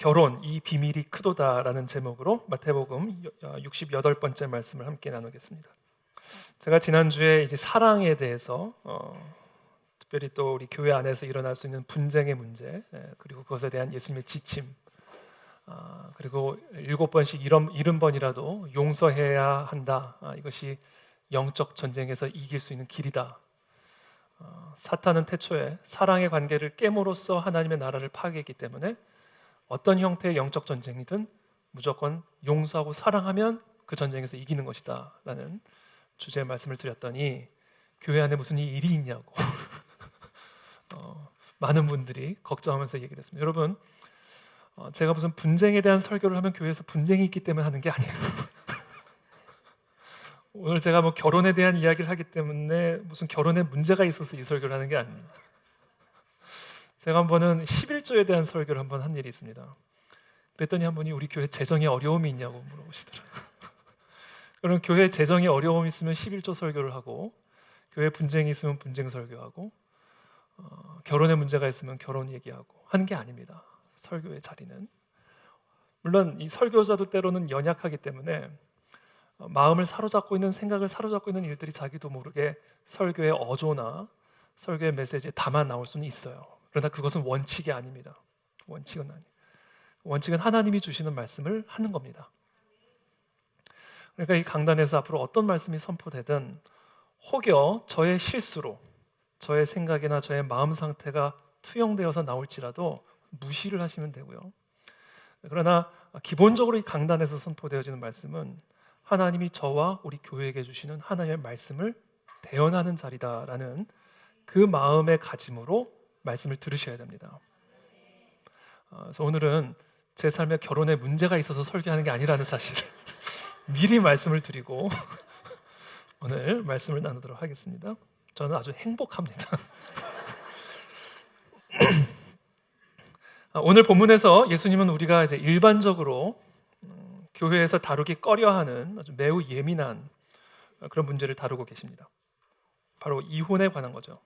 결혼 이 비밀이 크도다라는 제목으로 마태복음 68번째 말씀을 함께 나누겠습니다. 제가 지난주에 이제 사랑에 대해서 특별히 또 우리 교회 안에서 일어날 수 있는 분쟁의 문제, 그리고 그것에 대한 예수님의 지침, 그리고 7번씩 70번이라도 용서해야 한다. 이것이 영적 전쟁에서 이길 수 있는 길이다. 사탄은 태초에 사랑의 관계를 깨므로써 하나님의 나라를 파괴했기 때문에 어떤 형태의 영적 전쟁이든 무조건 용서하고 사랑하면 그 전쟁에서 이기는 것이다 라는 주제의 말씀을 드렸더니 교회 안에 무슨 일이 있냐고 많은 분들이 걱정하면서 얘기를 했습니다. 여러분, 제가 무슨 분쟁에 대한 설교를 하면 교회에서 분쟁이 있기 때문에 하는 게 아니에요. 오늘 제가 뭐 결혼에 대한 이야기를 하기 때문에 무슨 결혼에 문제가 있어서 이 설교를 하는 게 아닙니다. 제가 한 번은 11조에 대한 설교를 한 번 한 일이 있습니다. 그랬더니 한 분이 우리 교회 재정에 어려움이 있냐고 물어보시더라고요. 그럼 교회 재정에 어려움이 있으면 11조 설교를 하고, 교회 분쟁이 있으면 분쟁 설교하고, 결혼에 문제가 있으면 결혼 얘기하고 하는 게 아닙니다. 설교의 자리는. 물론 이 설교자도 때로는 연약하기 때문에 마음을 사로잡고 있는, 생각을 사로잡고 있는 일들이 자기도 모르게 설교의 어조나 설교의 메시지에 담아 나올 수는 있어요. 그러나 그것은 원칙이 아닙니다. 원칙은 아니에요. 원칙은 하나님이 주시는 말씀을 하는 겁니다. 그러니까 이 강단에서 앞으로 어떤 말씀이 선포되든 혹여 저의 실수로 저의 생각이나 저의 마음 상태가 투영되어서 나올지라도 무시를 하시면 되고요. 그러나 기본적으로 이 강단에서 선포되어지는 말씀은 하나님이 저와 우리 교회에게 주시는 하나님의 말씀을 대언하는 자리다라는 그 마음의 가짐으로 말씀을 들으셔야 됩니다. 그래서 오늘은 제 삶에 결혼에 문제가 있어서 설교하는 게 아니라는 사실을 미리 말씀을 드리고 오늘 말씀을 나누도록 하겠습니다. 저는 아주 행복합니다. 오늘 본문에서 예수님은 우리가 이제 일반적으로 교회에서 다루기 꺼려하는 아주 매우 예민한 그런 문제를 다루고 계십니다. 바로 이혼에 관한 거죠.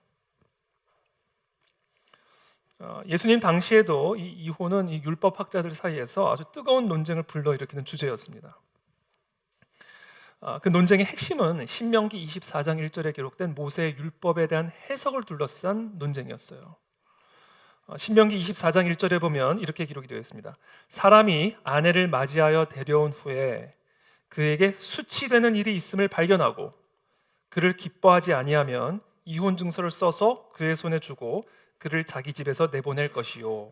예수님 당시에도 이 이혼은 이 율법학자들 사이에서 아주 뜨거운 논쟁을 불러일으키는 주제였습니다. 그 논쟁의 핵심은 신명기 24장 1절에 기록된 모세의 율법에 대한 해석을 둘러싼 논쟁이었어요. 신명기 24장 1절에 보면 이렇게 기록이 되어 있습니다. 사람이 아내를 맞이하여 데려온 후에 그에게 수치되는 일이 있음을 발견하고 그를 기뻐하지 아니하면 이혼 증서를 써서 그의 손에 주고 그를 자기 집에서 내보낼 것이요.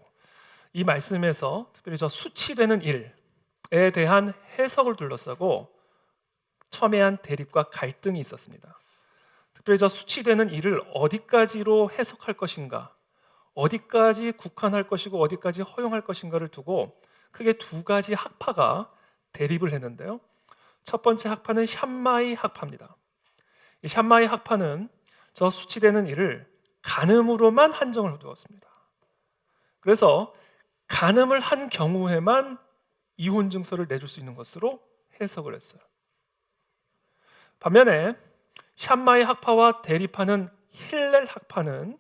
이 말씀에서 특별히 저 수치되는 일에 대한 해석을 둘러싸고 첨예한 대립과 갈등이 있었습니다. 특별히 저 수치되는 일을 어디까지로 해석할 것인가, 어디까지 국한할 것이고 어디까지 허용할 것인가를 두고 크게 두 가지 학파가 대립을 했는데요. 첫 번째 학파는 샴마이 학파입니다. 이 샴마이 학파는 저 수치되는 일을 간음으로만 한정을 두었습니다. 그래서 간음을 한 경우에만 이혼 증서를 내줄 수 있는 것으로 해석을 했어요. 반면에 샴마이 학파와 대립하는 힐렐 학파는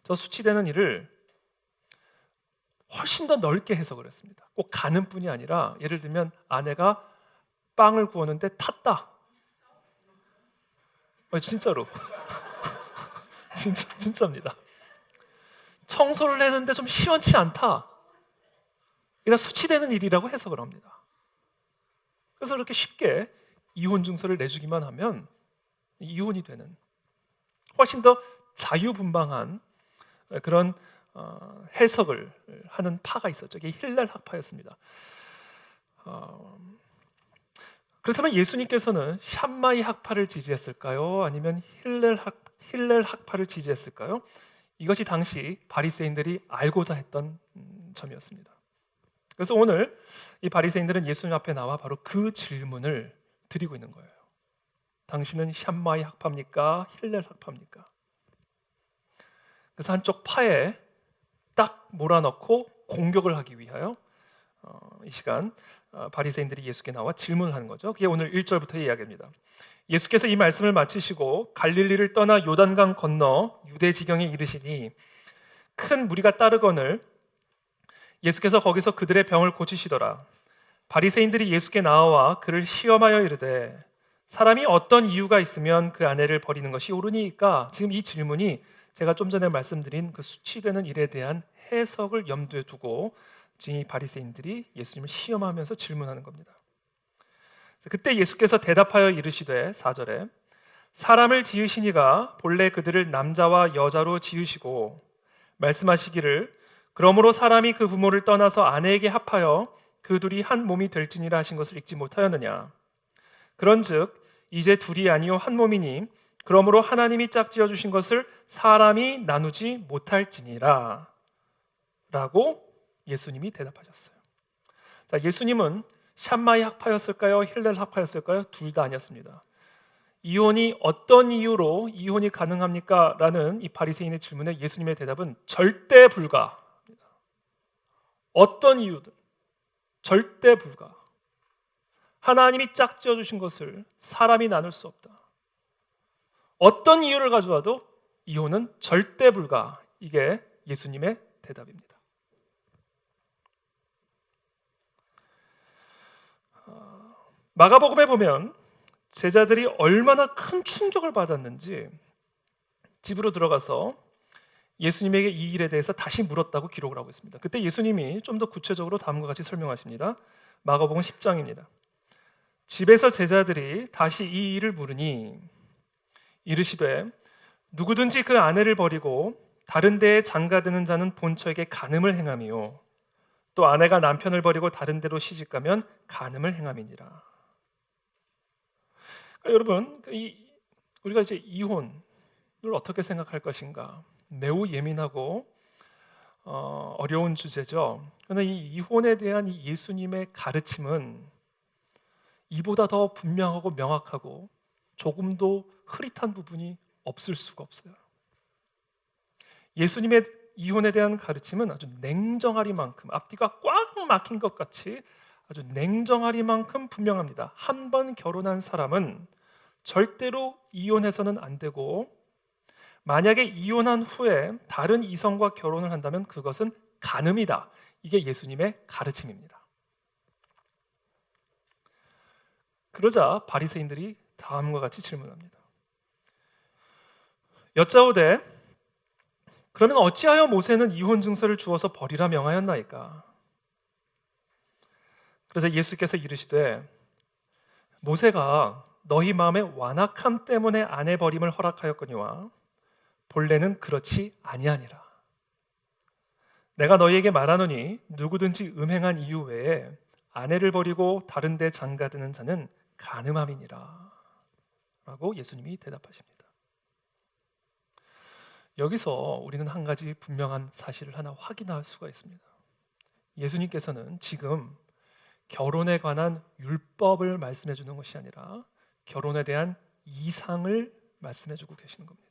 저 수치되는 일을 훨씬 더 넓게 해석을 했습니다. 꼭 간음뿐이 아니라 예를 들면 아내가 빵을 구웠는데 탔다. 진짜로. 진짜입니다. 청소를 했는데 좀 시원치 않다. 이게 수치되는 일이라고 해석을 합니다. 그래서 이렇게 쉽게 이혼 증서를 내주기만 하면 이혼이 되는, 훨씬 더 자유분방한 그런 해석을 하는 파가 있었죠. 이게 힐렐 학파였습니다. 그렇다면 예수님께서는 샴마이 학파를 지지했을까요? 아니면 힐렐 학파를 지지했을까요? 이것이 당시 바리새인들이 알고자 했던 점이었습니다. 그래서 오늘 이 바리새인들은 예수님 앞에 나와 바로 그 질문을 드리고 있는 거예요. 당신은 샴마이 학파입니까? 힐렐 학파입니까? 그래서 한쪽 파에 딱 몰아넣고 공격을 하기 위하여 이 시간 바리새인들이 예수께 나와 질문을 하는 거죠. 그게 오늘 1절부터의 이야기입니다. 예수께서 이 말씀을 마치시고 갈릴리를 떠나 요단강 건너 유대 지경에 이르시니 큰 무리가 따르거늘 예수께서 거기서 그들의 병을 고치시더라. 바리새인들이 예수께 나와 그를 시험하여 이르되 사람이 어떤 이유가 있으면 그 아내를 버리는 것이 옳으니까? 지금 이 질문이 제가 좀 전에 말씀드린 그 수치되는 일에 대한 해석을 염두에 두고 지금 이 바리새인들이 예수님을 시험하면서 질문하는 겁니다. 그때 예수께서 대답하여 이르시되 4절에 사람을 지으시니가 본래 그들을 남자와 여자로 지으시고 말씀하시기를 그러므로 사람이 그 부모를 떠나서 아내에게 합하여 그 둘이 한 몸이 될지니라 하신 것을 읽지 못하였느냐. 그런즉 이제 둘이 아니요 한 몸이니 그러므로 하나님이 짝지어 주신 것을 사람이 나누지 못할지니라 라고 예수님이 대답하셨어요. 자, 예수님은 샴마이 학파였을까요? 힐렐 학파였을까요? 둘 다 아니었습니다. 이혼이 어떤 이유로 이혼이 가능합니까? 라는 이 바리새인의 질문에 예수님의 대답은 절대 불가. 어떤 이유든 절대 불가. 하나님이 짝지어 주신 것을 사람이 나눌 수 없다. 어떤 이유를 가져와도 이혼은 절대 불가. 이게 예수님의 대답입니다. 마가복음에 보면 제자들이 얼마나 큰 충격을 받았는지 집으로 들어가서 예수님에게 이 일에 대해서 다시 물었다고 기록을 하고 있습니다. 그때 예수님이 좀 더 구체적으로 다음과 같이 설명하십니다. 마가복음 10장입니다. 집에서 제자들이 다시 이 일을 물으니 이르시되 누구든지 그 아내를 버리고 다른 데에 장가드는 자는 본처에게 간음을 행함이요 또 아내가 남편을 버리고 다른 데로 시집가면 간음을 행함이니라. 그러니까 여러분, 우리가 이제 이혼을 어떻게 생각할 것인가 매우 예민하고 어려운 주제죠. 그러나 이 이혼에 대한 이 예수님의 가르침은 이보다 더 분명하고 명확하고 조금도 흐릿한 부분이 없을 수가 없어요. 예수님의 이혼에 대한 가르침은 아주 냉정하리만큼 앞뒤가 꽉 막힌 것 같이 아주 냉정하리만큼 분명합니다. 한 번 결혼한 사람은 절대로 이혼해서는 안 되고 만약에 이혼한 후에 다른 이성과 결혼을 한다면 그것은 간음이다. 이게 예수님의 가르침입니다. 그러자 바리새인들이 다음과 같이 질문합니다. 여짜오되 그러면 어찌하여 모세는 이혼 증서를 주어서 버리라 명하였나이까? 그래서 예수께서 이르시되 모세가 너희 마음의 완악함 때문에 아내 버림을 허락하였거니와 본래는 그렇지 아니하니라. 내가 너희에게 말하노니 누구든지 음행한 이유 외에 아내를 버리고 다른 데 장가드는 자는 간음함이니라 라고 예수님이 대답하십니다. 여기서 우리는 한 가지 분명한 사실을 하나 확인할 수가 있습니다. 예수님께서는 지금 결혼에 관한 율법을 말씀해 주는 것이 아니라 결혼에 대한 이상을 말씀해 주고 계시는 겁니다.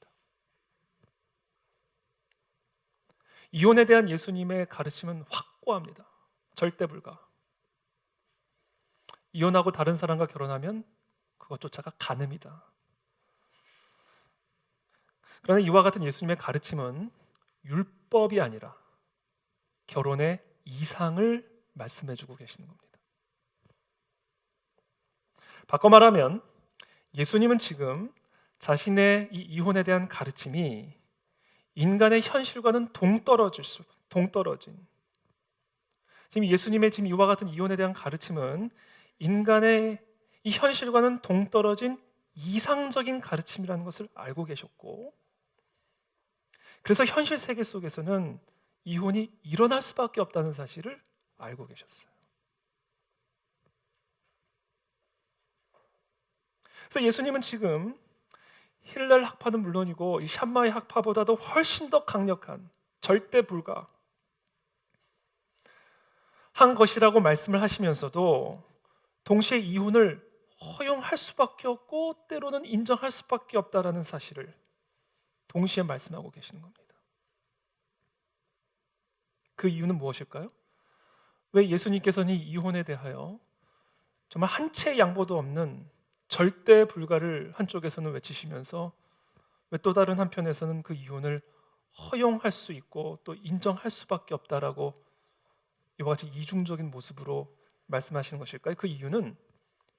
이혼에 대한 예수님의 가르침은 확고합니다. 절대 불가. 이혼하고 다른 사람과 결혼하면 그것조차가 간음이다. 그러나 이와 같은 예수님의 가르침은 율법이 아니라 결혼의 이상을 말씀해 주고 계시는 겁니다. 바꿔 말하면 예수님은 지금 자신의 이 이혼에 대한 가르침이 인간의 현실과는 동떨어진 지금 예수님의 지금 이와 같은 이혼에 대한 가르침은 인간의 이 현실과는 동떨어진 이상적인 가르침이라는 것을 알고 계셨고 그래서 현실 세계 속에서는 이혼이 일어날 수밖에 없다는 사실을 알고 계셨어요. 그래서 예수님은 지금 힐렐 학파는 물론이고 이 샴마이 학파보다도 훨씬 더 강력한 절대 불가 한 것이라고 말씀을 하시면서도 동시에 이혼을 허용할 수밖에 없고 때로는 인정할 수밖에 없다라는 사실을 동시에 말씀하고 계시는 겁니다. 그 이유는 무엇일까요? 왜 예수님께서는 이혼에 대하여 정말 한 채의 양보도 없는 절대 불가를 한쪽에서는 외치시면서 왜 또 다른 한편에서는 그 이혼을 허용할 수 있고 또 인정할 수밖에 없다라고 이와 같이 이중적인 모습으로 말씀하시는 것일까요? 그 이유는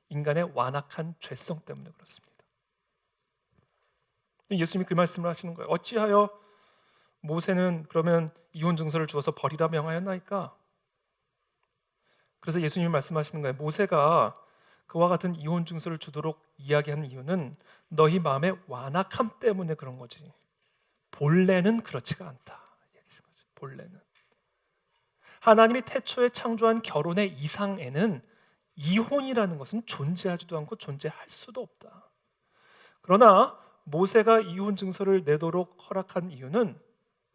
인간의 완악한 죄성 때문에 그렇습니다. 예수님이 그 말씀을 하시는 거예요. 어찌하여 모세는 그러면 이혼 증서를 주어서 버리라 명하였나이까? 그래서 예수님이 말씀하시는 거예요. 모세가 그와 같은 이혼 증서를 주도록 이야기한 이유는 너희 마음의 완악함 때문에 그런 거지. 본래는 그렇지가 않다. 본래는 하나님이 태초에 창조한 결혼의 이상에는 이혼이라는 것은 존재하지도 않고 존재할 수도 없다. 그러나 모세가 이혼 증서를 내도록 허락한 이유는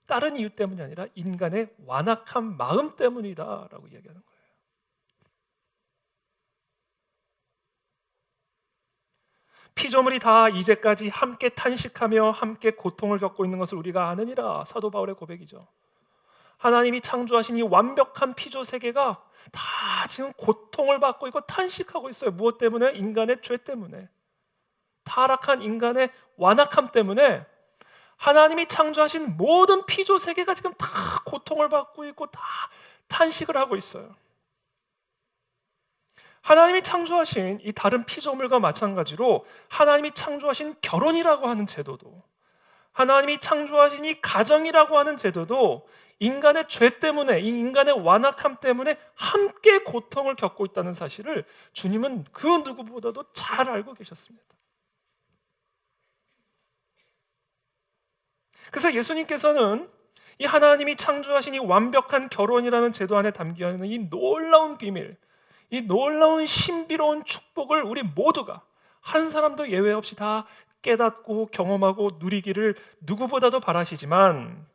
다른 이유 때문이 아니라 인간의 완악한 마음 때문이다라고 이야기하는 거예요. 피조물이 다 이제까지 함께 탄식하며 함께 고통을 겪고 있는 것을 우리가 아느니라. 사도 바울의 고백이죠. 하나님이 창조하신 이 완벽한 피조 세계가 다 지금 고통을 받고 있고 탄식하고 있어요. 무엇 때문에? 인간의 죄 때문에. 타락한 인간의 완악함 때문에 하나님이 창조하신 모든 피조 세계가 지금 다 고통을 받고 있고 다 탄식을 하고 있어요. 하나님이 창조하신 이 다른 피조물과 마찬가지로 하나님이 창조하신 결혼이라고 하는 제도도, 하나님이 창조하신 이 가정이라고 하는 제도도 인간의 죄 때문에, 이 인간의 완악함 때문에 함께 고통을 겪고 있다는 사실을 주님은 그 누구보다도 잘 알고 계셨습니다. 그래서 예수님께서는 이 하나님이 창조하신 이 완벽한 결혼이라는 제도 안에 담겨 있는 이 놀라운 비밀, 이 놀라운 신비로운 축복을 우리 모두가 한 사람도 예외 없이 다 깨닫고 경험하고 누리기를 누구보다도 바라시지만,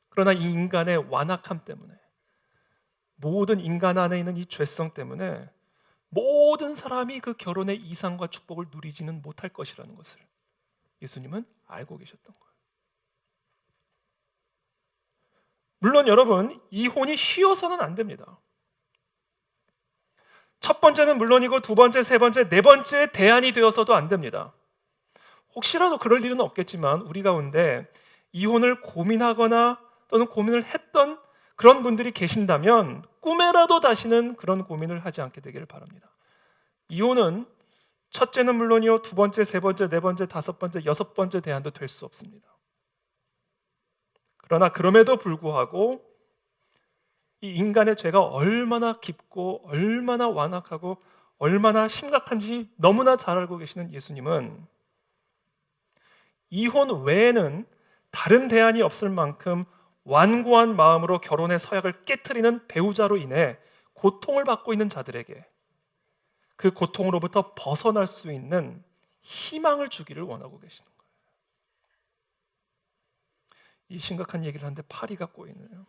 그러나 이 인간의 완악함 때문에, 모든 인간 안에 있는 이 죄성 때문에 모든 사람이 그 결혼의 이상과 축복을 누리지는 못할 것이라는 것을 예수님은 알고 계셨던 거예요. 물론 여러분, 이혼이 쉬워서는 안 됩니다. 첫 번째는 물론이고 두 번째, 세 번째, 네 번째 대안이 되어서도 안 됩니다. 혹시라도 그럴 일은 없겠지만 우리 가운데 이혼을 고민하거나 또는 고민을 했던 그런 분들이 계신다면 꿈에라도 다시는 그런 고민을 하지 않게 되기를 바랍니다. 이혼은 첫째는 물론이요, 두 번째, 세 번째, 네 번째, 다섯 번째, 여섯 번째 대안도 될 수 없습니다. 그러나 그럼에도 불구하고 이 인간의 죄가 얼마나 깊고 얼마나 완악하고 얼마나 심각한지 너무나 잘 알고 계시는 예수님은 이혼 외에는 다른 대안이 없을 만큼 완고한 마음으로 결혼의 서약을 깨트리는 배우자로 인해 고통을 받고 있는 자들에게 그 고통으로부터 벗어날 수 있는 희망을 주기를 원하고 계시는 거예요. 이 심각한 얘기를 하는데 파리가 꼬이네요.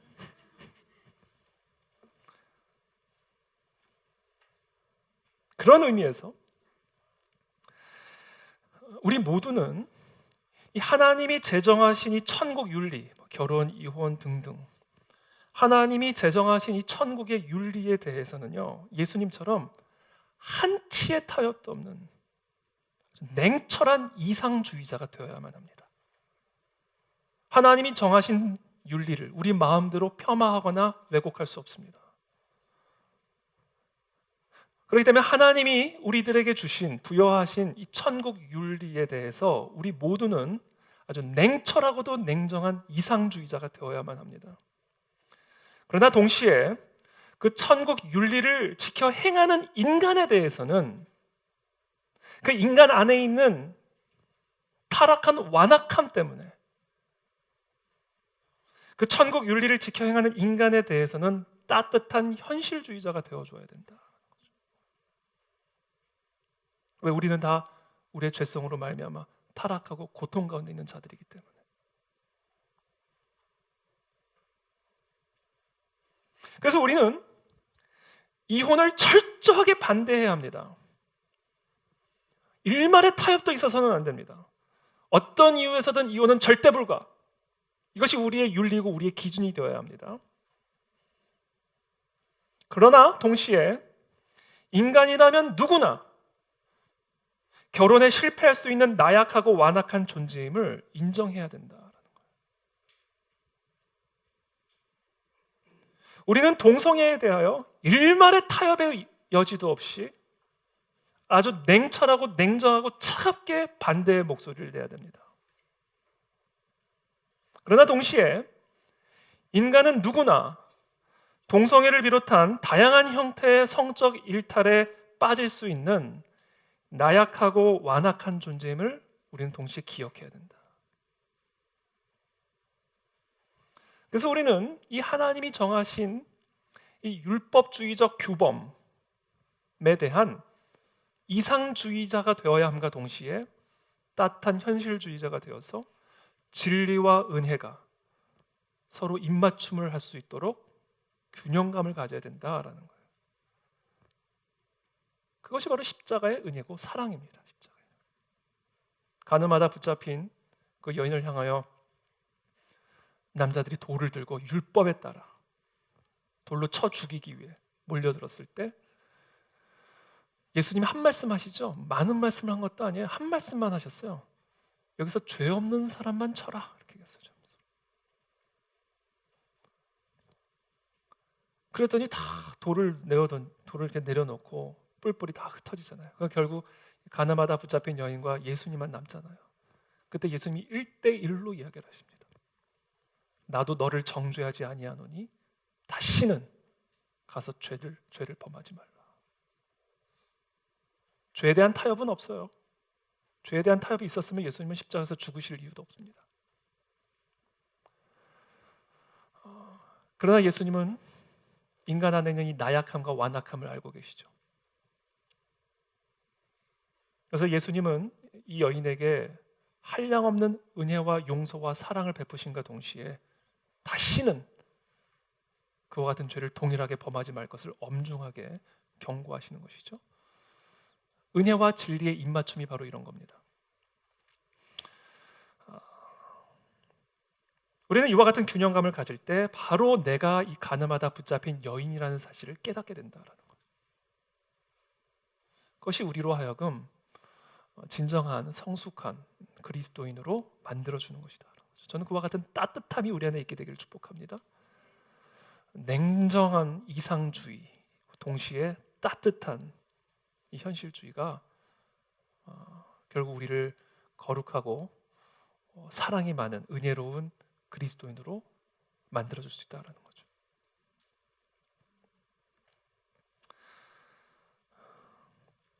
그런 의미에서 우리 모두는 이 하나님이 제정하신 이 천국 윤리, 결혼, 이혼 등등 하나님이 제정하신 이 천국의 윤리에 대해서는요, 예수님처럼 한치의 타협도 없는 냉철한 이상주의자가 되어야만 합니다. 하나님이 정하신 윤리를 우리 마음대로 폄하하거나 왜곡할 수 없습니다. 그렇기 때문에 하나님이 우리들에게 주신, 부여하신 이 천국 윤리에 대해서 우리 모두는 아주 냉철하고도 냉정한 이상주의자가 되어야만 합니다. 그러나 동시에 그 천국 윤리를 지켜 행하는 인간에 대해서는 그 인간 안에 있는 타락한 완악함 때문에 그 천국 윤리를 지켜 행하는 인간에 대해서는 따뜻한 현실주의자가 되어줘야 된다. 왜? 우리는 다 우리의 죄성으로 말미암아 타락하고 고통 가운데 있는 자들이기 때문에. 그래서 우리는 이혼을 철저하게 반대해야 합니다. 일말의 타협도 있어서는 안 됩니다. 어떤 이유에서든 이혼은 절대 불가. 이것이 우리의 윤리고 우리의 기준이 되어야 합니다. 그러나 동시에 인간이라면 누구나 결혼에 실패할 수 있는 나약하고 완악한 존재임을 인정해야 된다라는 거예요. 우리는 동성애에 대하여 일말의 타협의 여지도 없이 아주 냉철하고 냉정하고 차갑게 반대의 목소리를 내야 됩니다. 그러나 동시에 인간은 누구나 동성애를 비롯한 다양한 형태의 성적 일탈에 빠질 수 있는 나약하고 완악한 존재임을 우리는 동시에 기억해야 된다. 그래서 우리는 이 하나님이 정하신 이 율법주의적 규범에 대한 이상주의자가 되어야 함과 동시에 따뜻한 현실주의자가 되어서 진리와 은혜가 서로 입맞춤을 할 수 있도록 균형감을 가져야 된다라는 거예요. 그것이 바로 십자가의 은혜고 사랑입니다. 십자가의. 가늠하다 붙잡힌 그 여인을 향하여 남자들이 돌을 들고 율법에 따라 돌로 쳐 죽이기 위해 몰려들었을 때 예수님이 한 말씀 하시죠. 많은 말씀을 한 것도 아니에요. 한 말씀만 하셨어요. 여기서 죄 없는 사람만 쳐라 이렇게 얘기했어요. 그랬더니 다 돌을 이렇게 내려놓고 뿔뿔이 다 흩어지잖아요. 결국 가늠하다 붙잡힌 여인과 예수님만 남잖아요. 그때 예수님이 1대1로 이야기를 하십니다. 나도 너를 정죄하지 아니하노니 다시는 가서 죄를 범하지 말라. 죄에 대한 타협은 없어요. 죄에 대한 타협이 있었으면 예수님은 십자가에서 죽으실 이유도 없습니다. 그러나 예수님은 인간 안에 있는 이 나약함과 완악함을 알고 계시죠. 그래서 예수님은 이 여인에게 한량없는 은혜와 용서와 사랑을 베푸신과 동시에 다시는 그와 같은 죄를 동일하게 범하지 말 것을 엄중하게 경고하시는 것이죠. 은혜와 진리의 입맞춤이 바로 이런 겁니다. 우리는 이와 같은 균형감을 가질 때 바로 내가 이 가늠하다 붙잡힌 여인이라는 사실을 깨닫게 된다라는 것. 그것이 우리로 하여금 진정한 성숙한 그리스도인으로 만들어주는 것이다. 저는 그와 같은 따뜻함이 우리 안에 있게 되기를 축복합니다. 냉정한 이상주의, 동시에 따뜻한 이 현실주의가 결국 우리를 거룩하고 사랑이 많은 은혜로운 그리스도인으로 만들어줄 수 있다는 거죠.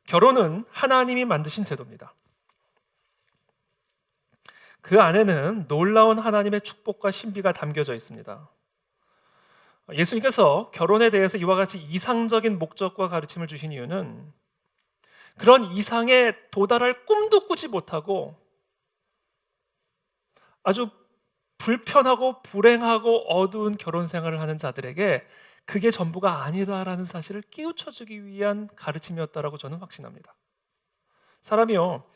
결혼은 하나님이 만드신 제도입니다. 그 안에는 놀라운 하나님의 축복과 신비가 담겨져 있습니다. 예수님께서 결혼에 대해서 이와 같이 이상적인 목적과 가르침을 주신 이유는 그런 이상에 도달할 꿈도 꾸지 못하고 아주 불편하고 불행하고 어두운 결혼 생활을 하는 자들에게 그게 전부가 아니다라는 사실을 깨우쳐주기 위한 가르침이었다라고 저는 확신합니다. 사람이요,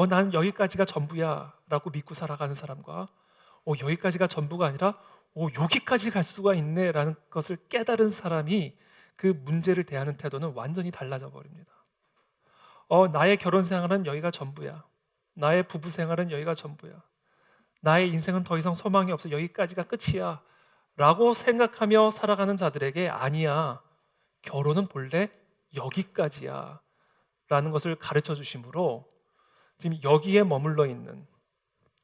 난 여기까지가 전부야 라고 믿고 살아가는 사람과 여기까지가 전부가 아니라 여기까지 갈 수가 있네 라는 것을 깨달은 사람이 그 문제를 대하는 태도는 완전히 달라져 버립니다. 나의 결혼 생활은 여기가 전부야. 나의 부부 생활은 여기가 전부야. 나의 인생은 더 이상 소망이 없어. 여기까지가 끝이야 라고 생각하며 살아가는 자들에게 아니야, 결혼은 본래 여기까지야 라는 것을 가르쳐 주심으로 지금 여기에 머물러 있는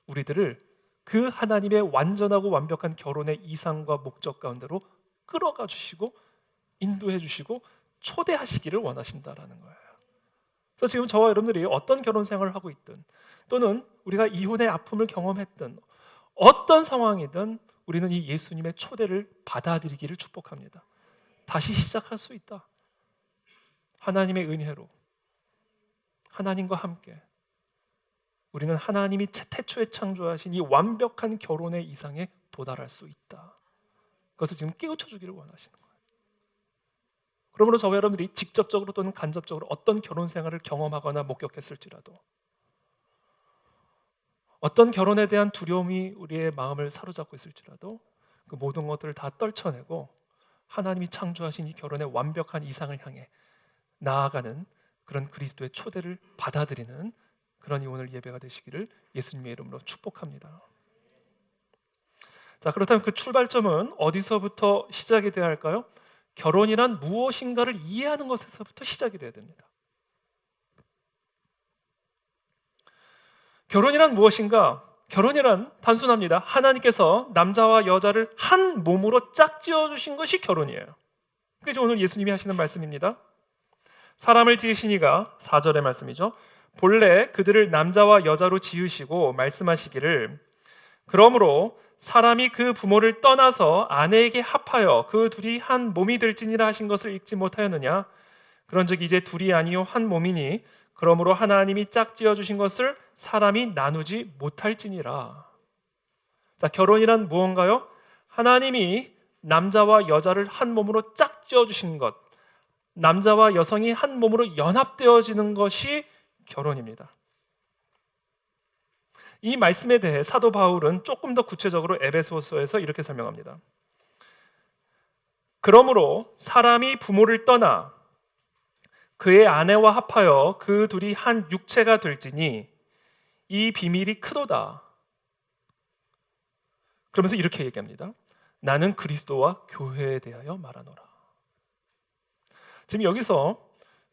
우리들을 그 하나님의 완전하고 완벽한 결혼의 이상과 목적 가운데로 끌어가 주시고 인도해 주시고 초대하시기를 원하신다라는 거예요. 그래서 지금 저와 여러분들이 어떤 결혼 생활을 하고 있든 또는 우리가 이혼의 아픔을 경험했든 어떤 상황이든 우리는 이 예수님의 초대를 받아들이기를 축복합니다. 다시 시작할 수 있다. 하나님의 은혜로 하나님과 함께 우리는 하나님이 태초에 창조하신 이 완벽한 결혼의 이상에 도달할 수 있다. 그것을 지금 깨우쳐 주기를 원하시는 거예요. 그러므로 저와 여러분들이 직접적으로 또는 간접적으로 어떤 결혼 생활을 경험하거나 목격했을지라도 어떤 결혼에 대한 두려움이 우리의 마음을 사로잡고 있을지라도 그 모든 것들을 다 떨쳐내고 하나님이 창조하신 이 결혼의 완벽한 이상을 향해 나아가는 그런 그리스도의 초대를 받아들이는 그런 이 오늘 예배가 되시기를 예수님의 이름으로 축복합니다. 자, 그렇다면 그 출발점은 어디서부터 시작이 돼야 할까요? 결혼이란 무엇인가를 이해하는 것에서부터 시작이 돼야 됩니다. 결혼이란 무엇인가? 결혼이란 단순합니다. 하나님께서 남자와 여자를 한 몸으로 짝지어 주신 것이 결혼이에요. 그게 오늘 예수님이 하시는 말씀입니다. 사람을 지으시니가 4절의 말씀이죠. 본래 그들을 남자와 여자로 지으시고 말씀하시기를 그러므로 사람이 그 부모를 떠나서 아내에게 합하여 그 둘이 한 몸이 될지니라 하신 것을 읽지 못하였느냐? 그런즉 이제 둘이 아니요 한 몸이니 그러므로 하나님이 짝지어 주신 것을 사람이 나누지 못할지니라. 자, 결혼이란 무언가요? 하나님이 남자와 여자를 한 몸으로 짝지어 주신 것, 남자와 여성이 한 몸으로 연합되어지는 것이 결혼입니다. 이 말씀에 대해 사도 바울은 조금 더 구체적으로 에베소서에서 이렇게 설명합니다. 그러므로 사람이 부모를 떠나 그의 아내와 합하여 그 둘이 한 육체가 될지니 이 비밀이 크도다. 그러면서 이렇게 얘기합니다. 나는 그리스도와 교회에 대하여 말하노라. 지금 여기서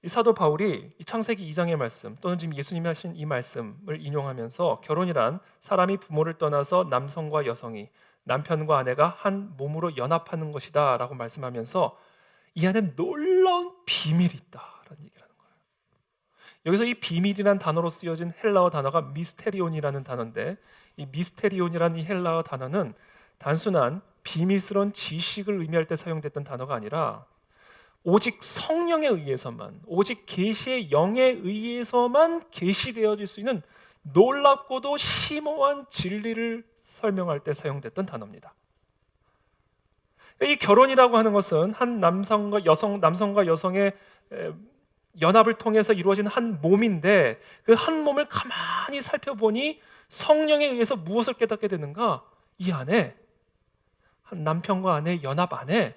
이 사도 바울이 이 창세기 2장의 말씀 또는 지금 예수님이 하신 이 말씀을 인용하면서 결혼이란 사람이 부모를 떠나서 남성과 여성이 남편과 아내가 한 몸으로 연합하는 것이다 라고 말씀하면서 이 안에 놀라운 비밀이 있다라는 얘기를 하는 거예요. 여기서 이 비밀이라는 단어로 쓰여진 헬라어 단어가 미스테리온이라는 단어인데 이 미스테리온이라는 이 헬라어 단어는 단순한 비밀스러운 지식을 의미할 때 사용됐던 단어가 아니라 오직 성령에 의해서만, 오직 계시의 영에 의해서만 계시되어질 수 있는 놀랍고도 심오한 진리를 설명할 때 사용됐던 단어입니다. 이 결혼이라고 하는 것은 한 남성과 여성의 연합을 통해서 이루어진 한 몸인데 그 한 몸을 가만히 살펴보니 성령에 의해서 무엇을 깨닫게 되는가? 이 안에 한 남편과 아내의 연합 안에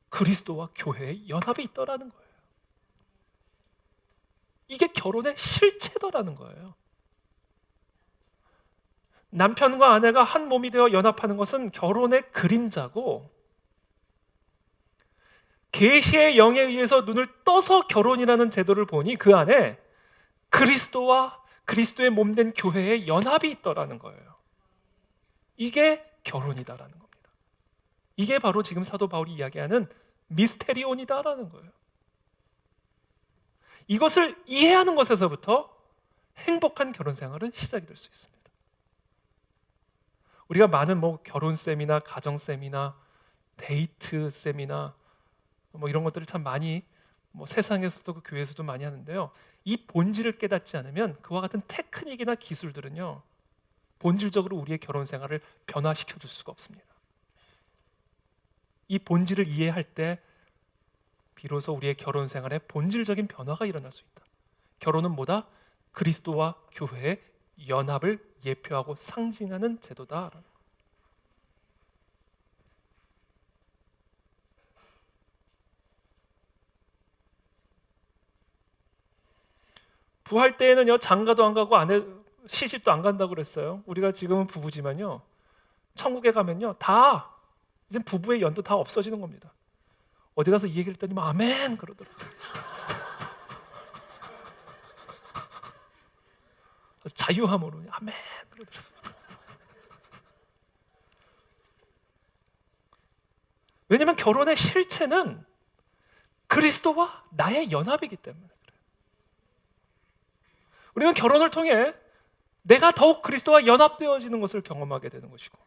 그리스도와 교회의 연합이 있더라는 거예요. 이게 결혼의 실체더라는 거예요. 남편과 아내가 한 몸이 되어 연합하는 것은 결혼의 그림자고 계시의 영에 의해서 눈을 떠서 결혼이라는 제도를 보니 그 안에 그리스도와 그리스도의 몸된 교회의 연합이 있더라는 거예요. 이게 결혼이다라는 겁니다. 이게 바로 지금 사도 바울이 이야기하는 미스테리온이다라는 거예요. 이것을 이해하는 것에서부터 행복한 결혼 생활은 시작이 될 수 있습니다. 우리가 많은 결혼 세미나, 가정 세미나, 데이트 세미나 이런 것들을 참 많이 세상에서도 교회에서도 많이 하는데요. 이 본질을 깨닫지 않으면 그와 같은 테크닉이나 기술들은요 본질적으로 우리의 결혼 생활을 변화시켜 줄 수가 없습니다. 이 본질을 이해할 때 비로소 우리의 결혼 생활에 본질적인 변화가 일어날 수 있다. 결혼은 뭐다? 그리스도와 교회의 연합을 예표하고 상징하는 제도다. 부활 때에는요 장가도 안 가고 시집도 안 간다고 그랬어요. 우리가 지금은 부부지만요 천국에 가면요 다 이제 부부의 연도 다 없어지는 겁니다. 어디 가서 이 얘기를 했더니 아멘 그러더라고요. 자유함으로 아멘 그러더라고요. 왜냐하면 결혼의 실체는 그리스도와 나의 연합이기 때문에 그래요. 우리는 결혼을 통해 내가 더욱 그리스도와 연합되어지는 것을 경험하게 되는 것이고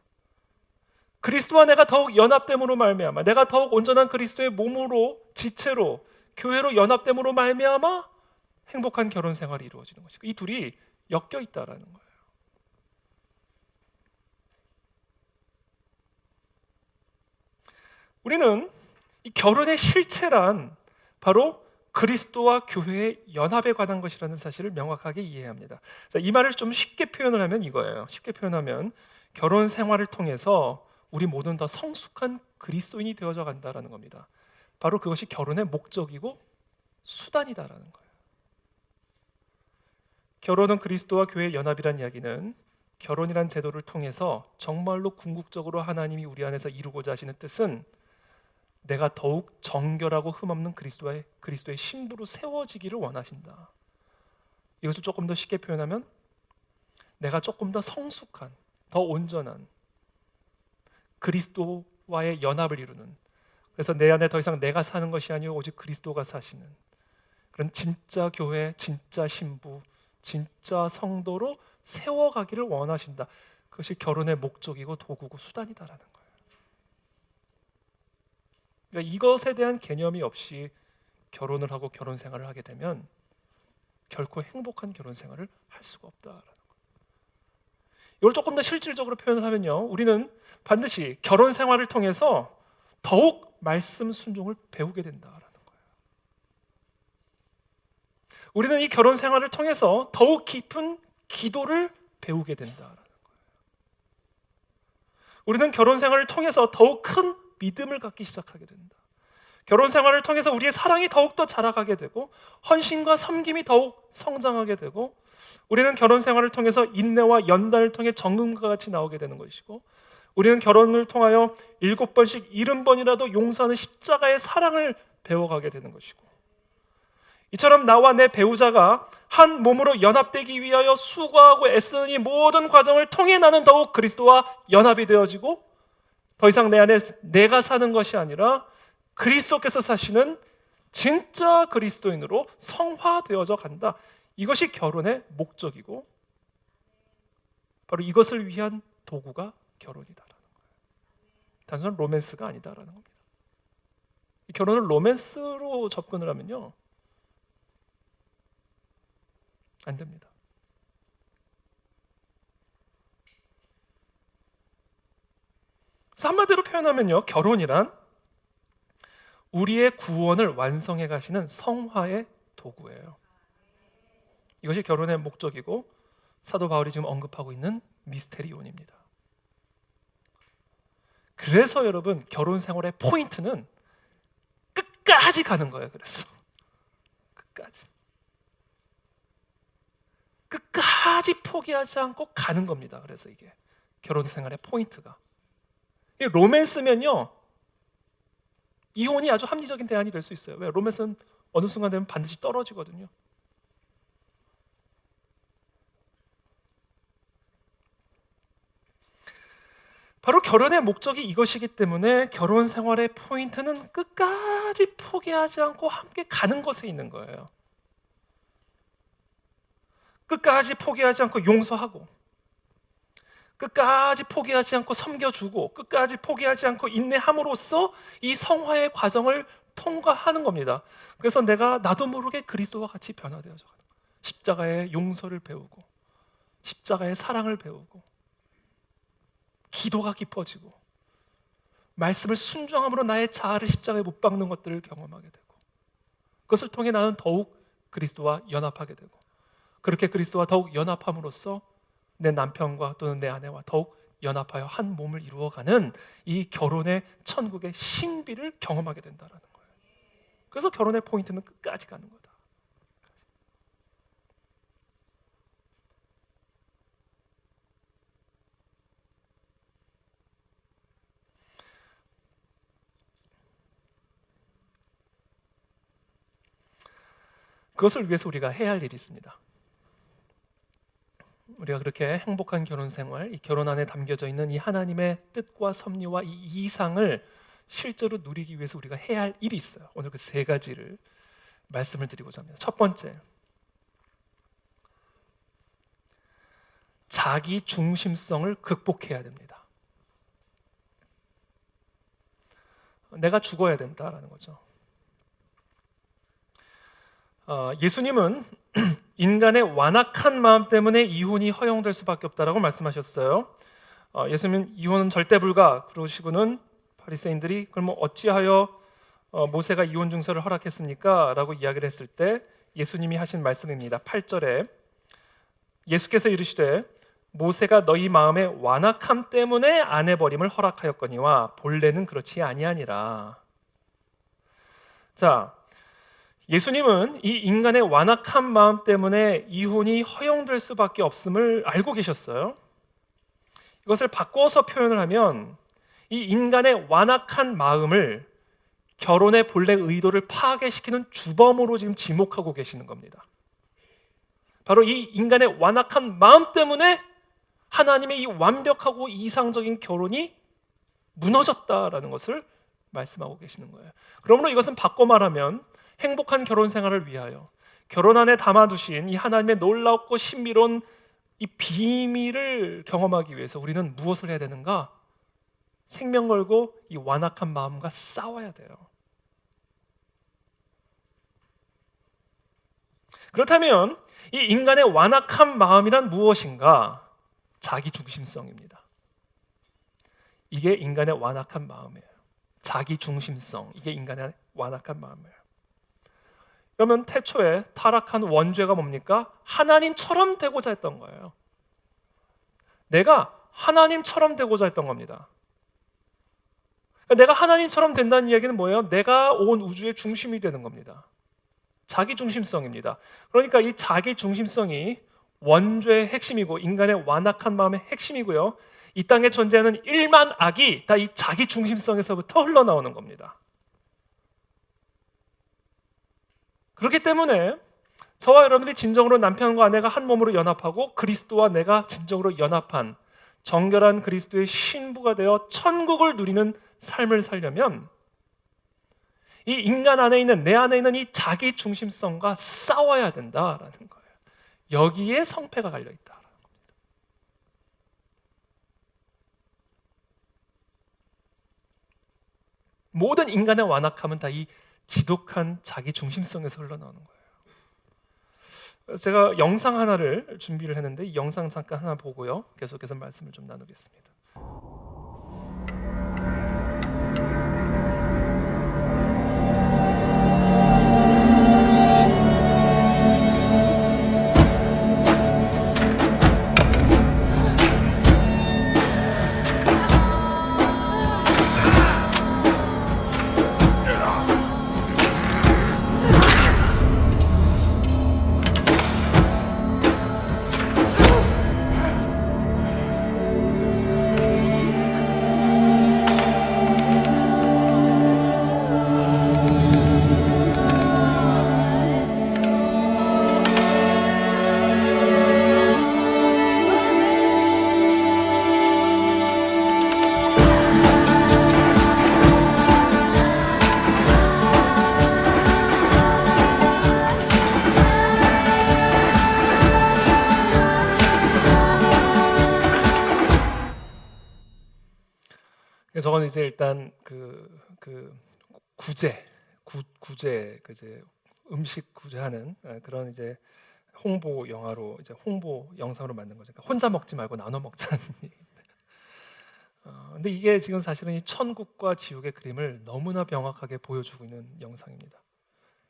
그리스도와 내가 더욱 연합됨으로 말미암아 내가 더욱 온전한 그리스도의 몸으로 지체로 교회로 연합됨으로 말미암아 행복한 결혼 생활이 이루어지는 것이고 이 둘이 엮여 있다라는 거예요. 우리는 이 결혼의 실체란 바로 그리스도와 교회의 연합에 관한 것이라는 사실을 명확하게 이해해야 합니다. 자, 이 말을 좀 쉽게 표현을 하면 이거예요. 쉽게 표현하면 결혼 생활을 통해서 우리 모두는 다 성숙한 그리스도인이 되어져 간다라는 겁니다. 바로 그것이 결혼의 목적이고 수단이다라는 거예요. 결혼은 그리스도와 교회의 연합이라는 이야기는 결혼이란 제도를 통해서 정말로 궁극적으로 하나님이 우리 안에서 이루고자 하시는 뜻은 내가 더욱 정결하고 흠없는 그리스도의 신부로 세워지기를 원하신다. 이것을 조금 더 쉽게 표현하면 내가 조금 더 성숙한, 더 온전한 그리스도와의 연합을 이루는, 그래서 내 안에 더 이상 내가 사는 것이 아니요 오직 그리스도가 사시는 그런 진짜 교회, 진짜 신부, 진짜 성도로 세워가기를 원하신다. 그것이 결혼의 목적이고 도구고 수단이다라는 거예요. 그러니까 이것에 대한 개념이 없이 결혼을 하고 결혼 생활을 하게 되면 결코 행복한 결혼 생활을 할 수가 없다라는 거예요. 이걸 조금 더 실질적으로 표현을 하면요, 우리는 반드시 결혼 생활을 통해서 더욱 말씀 순종을 배우게 된다라는 거예요. 우리는 이 결혼 생활을 통해서 더욱 깊은 기도를 배우게 된다라는 거예요. 우리는 결혼 생활을 통해서 더욱 큰 믿음을 갖기 시작하게 된다. 결혼 생활을 통해서 우리의 사랑이 더욱더 자라가게 되고 헌신과 섬김이 더욱 성장하게 되고 우리는 결혼 생활을 통해서 인내와 연단을 통해 정금과 같이 나오게 되는 것이고 우리는 결혼을 통하여 7번씩 70번이라도 용서하는 십자가의 사랑을 배워가게 되는 것이고 이처럼 나와 내 배우자가 한 몸으로 연합되기 위하여 수고하고 애쓰는 이 모든 과정을 통해 나는 더욱 그리스도와 연합이 되어지고 더 이상 내 안에 내가 사는 것이 아니라 그리스도께서 사시는 진짜 그리스도인으로 성화되어져 간다. 이것이 결혼의 목적이고 바로 이것을 위한 도구가 결혼이다라는 거예요. 단순한 로맨스가 아니다라는 겁니다. 이 결혼을 로맨스로 접근을 하면요 안 됩니다. 그래서 한마디로 표현하면요, 결혼이란 우리의 구원을 완성해 가시는 성화의 도구예요. 이것이 결혼의 목적이고 사도 바울이 지금 언급하고 있는 미스테리온입니다. 그래서 여러분 결혼 생활의 포인트는 끝까지 가는 거예요. 그래서 끝까지 포기하지 않고 가는 겁니다. 그래서 이게 결혼 생활의 포인트가 로맨스면요 이혼이 아주 합리적인 대안이 될 수 있어요. 왜? 로맨스는 어느 순간 되면 반드시 떨어지거든요. 바로 결혼의 목적이 이것이기 때문에 결혼 생활의 포인트는 끝까지 포기하지 않고 함께 가는 것에 있는 거예요. 끝까지 포기하지 않고 용서하고 끝까지 포기하지 않고 섬겨주고 끝까지 포기하지 않고 인내함으로써 이 성화의 과정을 통과하는 겁니다. 그래서 내가 나도 모르게 그리스도와 같이 변화되어져 가는 거예요. 십자가의 용서를 배우고 십자가의 사랑을 배우고 기도가 깊어지고 말씀을 순종함으로 나의 자아를 십자가에 못 박는 것들을 경험하게 되고 그것을 통해 나는 더욱 그리스도와 연합하게 되고 그렇게 그리스도와 더욱 연합함으로써 내 남편과 또는 내 아내와 더욱 연합하여 한 몸을 이루어가는 이 결혼의 천국의 신비를 경험하게 된다는 거예요. 그래서 결혼의 포인트는 끝까지 가는 거다. 그것을 위해서 우리가 해야 할 일이 있습니다. 우리가 그렇게 행복한 결혼 생활, 이 결혼 안에 담겨져 있는 이 하나님의 뜻과 섭리와 이 이상을 실제로 누리기 위해서 우리가 해야 할 일이 있어요. 오늘 그 세 가지를 말씀을 드리고자 합니다. 첫 번째, 자기 중심성을 극복해야 됩니다. 내가 죽어야 된다라는 거죠. 예수님은 인간의 완악한 마음 때문에 이혼이 허용될 수밖에 없다라고 말씀하셨어요. 예수님은 이혼은 절대 불가 그러시고는 바리새인들이 그럼 어찌하여 모세가 이혼 증서를 허락했습니까? 라고 이야기를 했을 때 예수님이 하신 말씀입니다. 8절에 예수께서 이르시되 모세가 너희 마음의 완악함 때문에 아내 버림을 허락하였거니와 본래는 그렇지 아니하니라. 자, 예수님은 이 인간의 완악한 마음 때문에 이혼이 허용될 수밖에 없음을 알고 계셨어요. 이것을 바꿔서 표현을 하면 이 인간의 완악한 마음을 결혼의 본래 의도를 파괴시키는 주범으로 지금 지목하고 계시는 겁니다. 바로 이 인간의 완악한 마음 때문에 하나님의 이 완벽하고 이상적인 결혼이 무너졌다라는 것을 말씀하고 계시는 거예요. 그러므로 이것은 바꿔 말하면 행복한 결혼 생활을 위하여 결혼 안에 담아두신 이 하나님의 놀랍고 신비로운 이 비밀을 경험하기 위해서 우리는 무엇을 해야 되는가? 생명 걸고 이 완악한 마음과 싸워야 돼요. 그렇다면 이 인간의 완악한 마음이란 무엇인가? 자기 중심성입니다. 이게 인간의 완악한 마음이에요. 자기 중심성, 이게 인간의 완악한 마음이에요. 그러면 태초에 타락한 원죄가 뭡니까? 하나님처럼 되고자 했던 거예요. 내가 하나님처럼 되고자 했던 겁니다. 내가 하나님처럼 된다는 이야기는 뭐예요? 내가 온 우주의 중심이 되는 겁니다. 자기 중심성입니다. 그러니까 이 자기 중심성이 원죄의 핵심이고 인간의 완악한 마음의 핵심이고요. 이 땅에 존재하는 일만 악이 다 이 자기 중심성에서부터 흘러나오는 겁니다. 그렇기 때문에 저와 여러분들이 진정으로 남편과 아내가 한 몸으로 연합하고 그리스도와 내가 진정으로 연합한 정결한 그리스도의 신부가 되어 천국을 누리는 삶을 살려면 이 인간 안에 있는, 내 안에 있는 이 자기 중심성과 싸워야 된다라는 거예요. 여기에 성패가 갈려있다. 모든 인간의 완악함은 다 이 지독한 자기 중심성에서 흘러나오는 거예요. 제가 영상 하나를 준비를 했는데 이 영상 잠깐 하나 보고요. 계속해서 말씀을 좀 나누겠습니다. 저건 이제 일단 구제 이제 음식 구제하는 그런 이제 홍보 영화로 이제 홍보 영상으로 만든 거죠. 그러니까 혼자 먹지 말고 나눠 먹자는 얘기인데. 근데 이게 지금 사실은 이 천국과 지옥의 그림을 너무나 명확하게 보여주고 있는 영상입니다.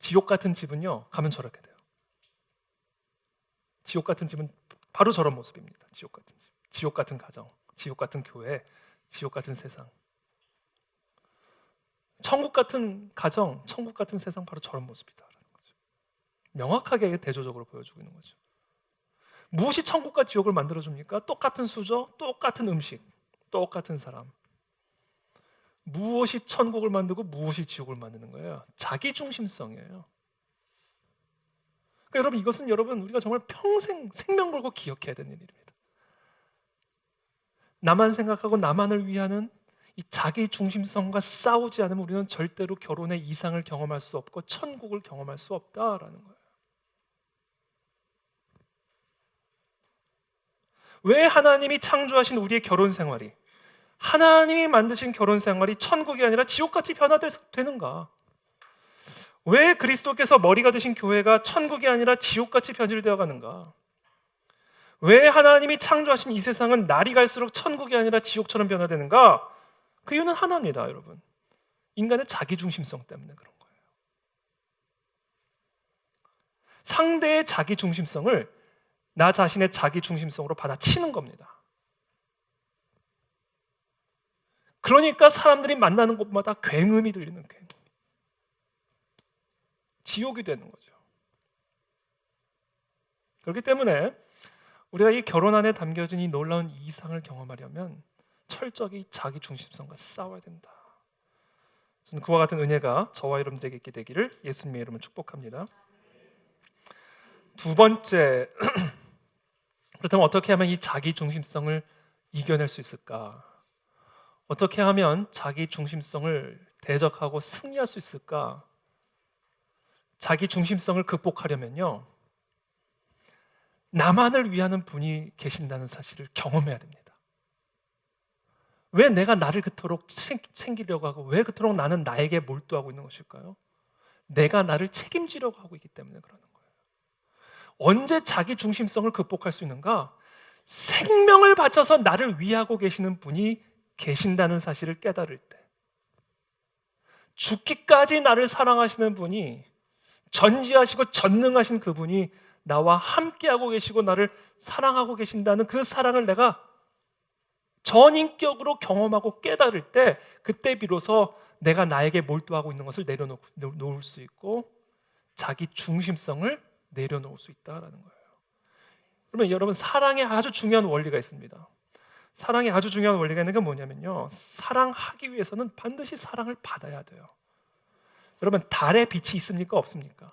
지옥 같은 집은요 가면 저렇게 돼요. 지옥 같은 집은 바로 저런 모습입니다. 지옥 같은 집, 지옥 같은 가정, 지옥 같은 교회, 지옥 같은 세상. 천국 같은 가정, 천국 같은 세상 바로 저런 모습이다라는 거죠. 명확하게 대조적으로 보여주고 있는 거죠. 무엇이 천국과 지옥을 만들어줍니까? 똑같은 수저, 똑같은 음식, 똑같은 사람. 무엇이 천국을 만들고 무엇이 지옥을 만드는 거예요? 자기 중심성이에요. 그러니까 여러분 이것은 우리가 정말 평생 생명 걸고 기억해야 되는 일입니다. 나만 생각하고 나만을 위하는 이 자기 중심성과 싸우지 않으면 우리는 절대로 결혼의 이상을 경험할 수 없고 천국을 경험할 수 없다라는 거예요. 왜 하나님이 창조하신 우리의 결혼 생활이, 하나님이 만드신 결혼 생활이 천국이 아니라 지옥같이 변화되는가? 왜 그리스도께서 머리가 되신 교회가 천국이 아니라 지옥같이 변질되어 가는가? 왜 하나님이 창조하신 이 세상은 날이 갈수록 천국이 아니라 지옥처럼 변화되는가? 그 이유는 하나입니다, 여러분. 인간의 자기중심성 때문에 그런 거예요. 상대의 자기중심성을 나 자신의 자기중심성으로 받아치는 겁니다. 그러니까 사람들이 만나는 곳마다 굉음이 들리는 굉음. 지옥이 되는 거죠. 그렇기 때문에 우리가 이 결혼 안에 담겨진 이 놀라운 이상을 경험하려면 철저히 자기 중심성과 싸워야 된다. 저는 그와 같은 은혜가 저와 여러분들에게 있게 되기를 예수님의 이름으로 축복합니다. 두 번째, 그렇다면 어떻게 하면 이 자기 중심성을 이겨낼 수 있을까? 어떻게 하면 자기 중심성을 대적하고 승리할 수 있을까? 자기 중심성을 극복하려면요, 나만을 위하는 분이 계신다는 사실을 경험해야 됩니다. 왜 내가 나를 그토록 챙기려고 하고 왜 그토록 나는 나에게 몰두하고 있는 것일까요? 내가 나를 책임지려고 하고 있기 때문에 그러는 거예요. 언제 자기 중심성을 극복할 수 있는가? 생명을 바쳐서 나를 위하고 계시는 분이 계신다는 사실을 깨달을 때, 죽기까지 나를 사랑하시는 분이, 전지하시고 전능하신 그분이 나와 함께하고 계시고 나를 사랑하고 계신다는 그 사랑을 내가 전인격으로 경험하고 깨달을 때, 그때 비로소 내가 나에게 몰두하고 있는 것을 내려놓을 수 있고 자기 중심성을 내려놓을 수 있다라는 거예요. 그러면 여러분, 사랑에 아주 중요한 원리가 있습니다. 사랑에 아주 중요한 원리가 있는 게 뭐냐면요, 사랑하기 위해서는 반드시 사랑을 받아야 돼요. 여러분, 달에 빛이 있습니까? 없습니까?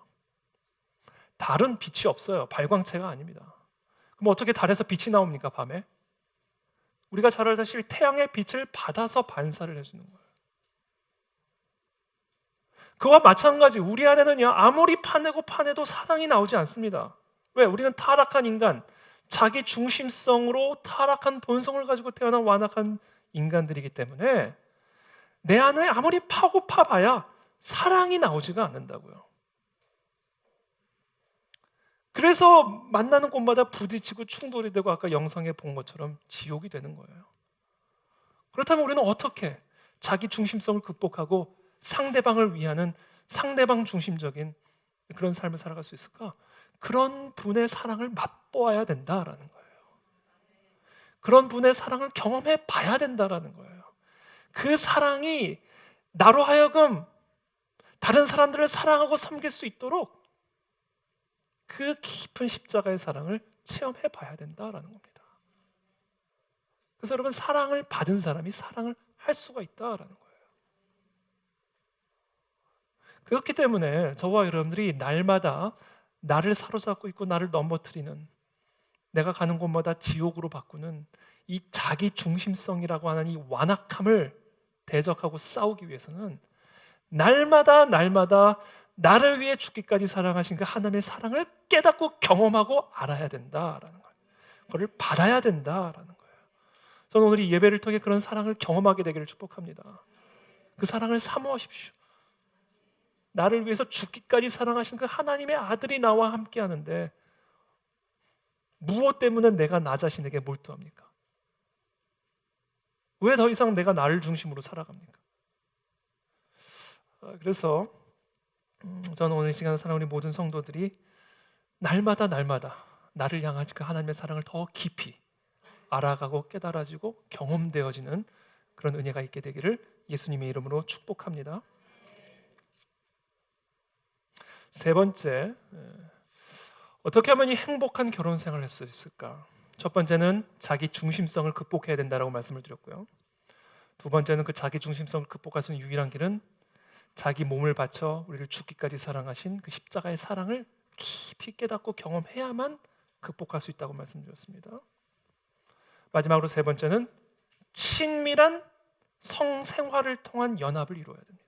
달은 빛이 없어요. 발광체가 아닙니다. 그럼 어떻게 달에서 빛이 나옵니까? 밤에? 우리가 잘 알다시피 태양의 빛을 받아서 반사를 해주는 거예요. 그와 마찬가지 우리 안에는요, 아무리 파내도 사랑이 나오지 않습니다. 왜? 우리는 타락한 인간, 자기 중심성으로 타락한 본성을 가지고 태어난 완악한 인간들이기 때문에 내 안에 아무리 파고 파봐야 사랑이 나오지가 않는다고요. 그래서 만나는 곳마다 부딪히고 충돌이 되고 아까 영상에 본 것처럼 지옥이 되는 거예요. 그렇다면 우리는 어떻게 자기 중심성을 극복하고 상대방을 위하는 상대방 중심적인 그런 삶을 살아갈 수 있을까? 그런 분의 사랑을 맛보아야 된다라는 거예요. 그런 분의 사랑을 경험해 봐야 된다라는 거예요. 그 사랑이 나로 하여금 다른 사람들을 사랑하고 섬길 수 있도록 그 깊은 십자가의 사랑을 체험해 봐야 된다라는 겁니다. 그래서 여러분, 사랑을 받은 사람이 사랑을 할 수가 있다라는 거예요. 그렇기 때문에 저와 여러분들이 날마다 나를 사로잡고 있고 나를 넘어뜨리는, 내가 가는 곳마다 지옥으로 바꾸는 이 자기 중심성이라고 하는 이 완악함을 대적하고 싸우기 위해서는 날마다 나를 위해 죽기까지 사랑하신 그 하나님의 사랑을 깨닫고 경험하고 알아야 된다라는 거예요. 그걸 받아야 된다라는 거예요. 저는 오늘 이 예배를 통해 그런 사랑을 경험하게 되기를 축복합니다. 그 사랑을 사모하십시오. 나를 위해서 죽기까지 사랑하신 그 하나님의 아들이 나와 함께 하는데 무엇 때문에 내가 나 자신에게 몰두합니까? 왜 더 이상 내가 나를 중심으로 살아갑니까? 그래서 저는 오늘 이 시간 사랑하는 우리 모든 성도들이 날마다 나를 향한 그 하나님의 사랑을 더 깊이 알아가고 깨달아지고 경험되어지는 그런 은혜가 있게 되기를 예수님의 이름으로 축복합니다. 세 번째, 어떻게 하면 이 행복한 결혼 생활을 할 수 있을까? 첫 번째는 자기 중심성을 극복해야 된다라고 말씀을 드렸고요. 두 번째는 그 자기 중심성을 극복할 수 있는 유일한 길은 자기 몸을 바쳐 우리를 죽기까지 사랑하신 그 십자가의 사랑을 깊이 깨닫고 경험해야만 극복할 수 있다고 말씀드렸습니다. 마지막으로 세 번째는 친밀한 성생활을 통한 연합을 이루어야 됩니다.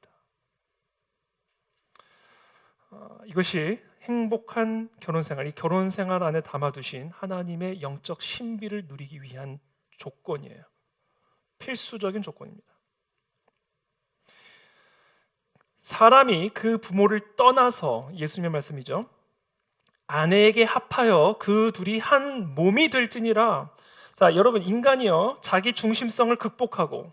이것이 행복한 결혼생활, 이 결혼생활 안에 담아두신 하나님의 영적 신비를 누리기 위한 조건이에요. 필수적인 조건입니다. 사람이 그 부모를 떠나서, 예수님의 말씀이죠, 아내에게 합하여 그 둘이 한 몸이 될지니라. 자, 여러분, 인간이요, 자기 중심성을 극복하고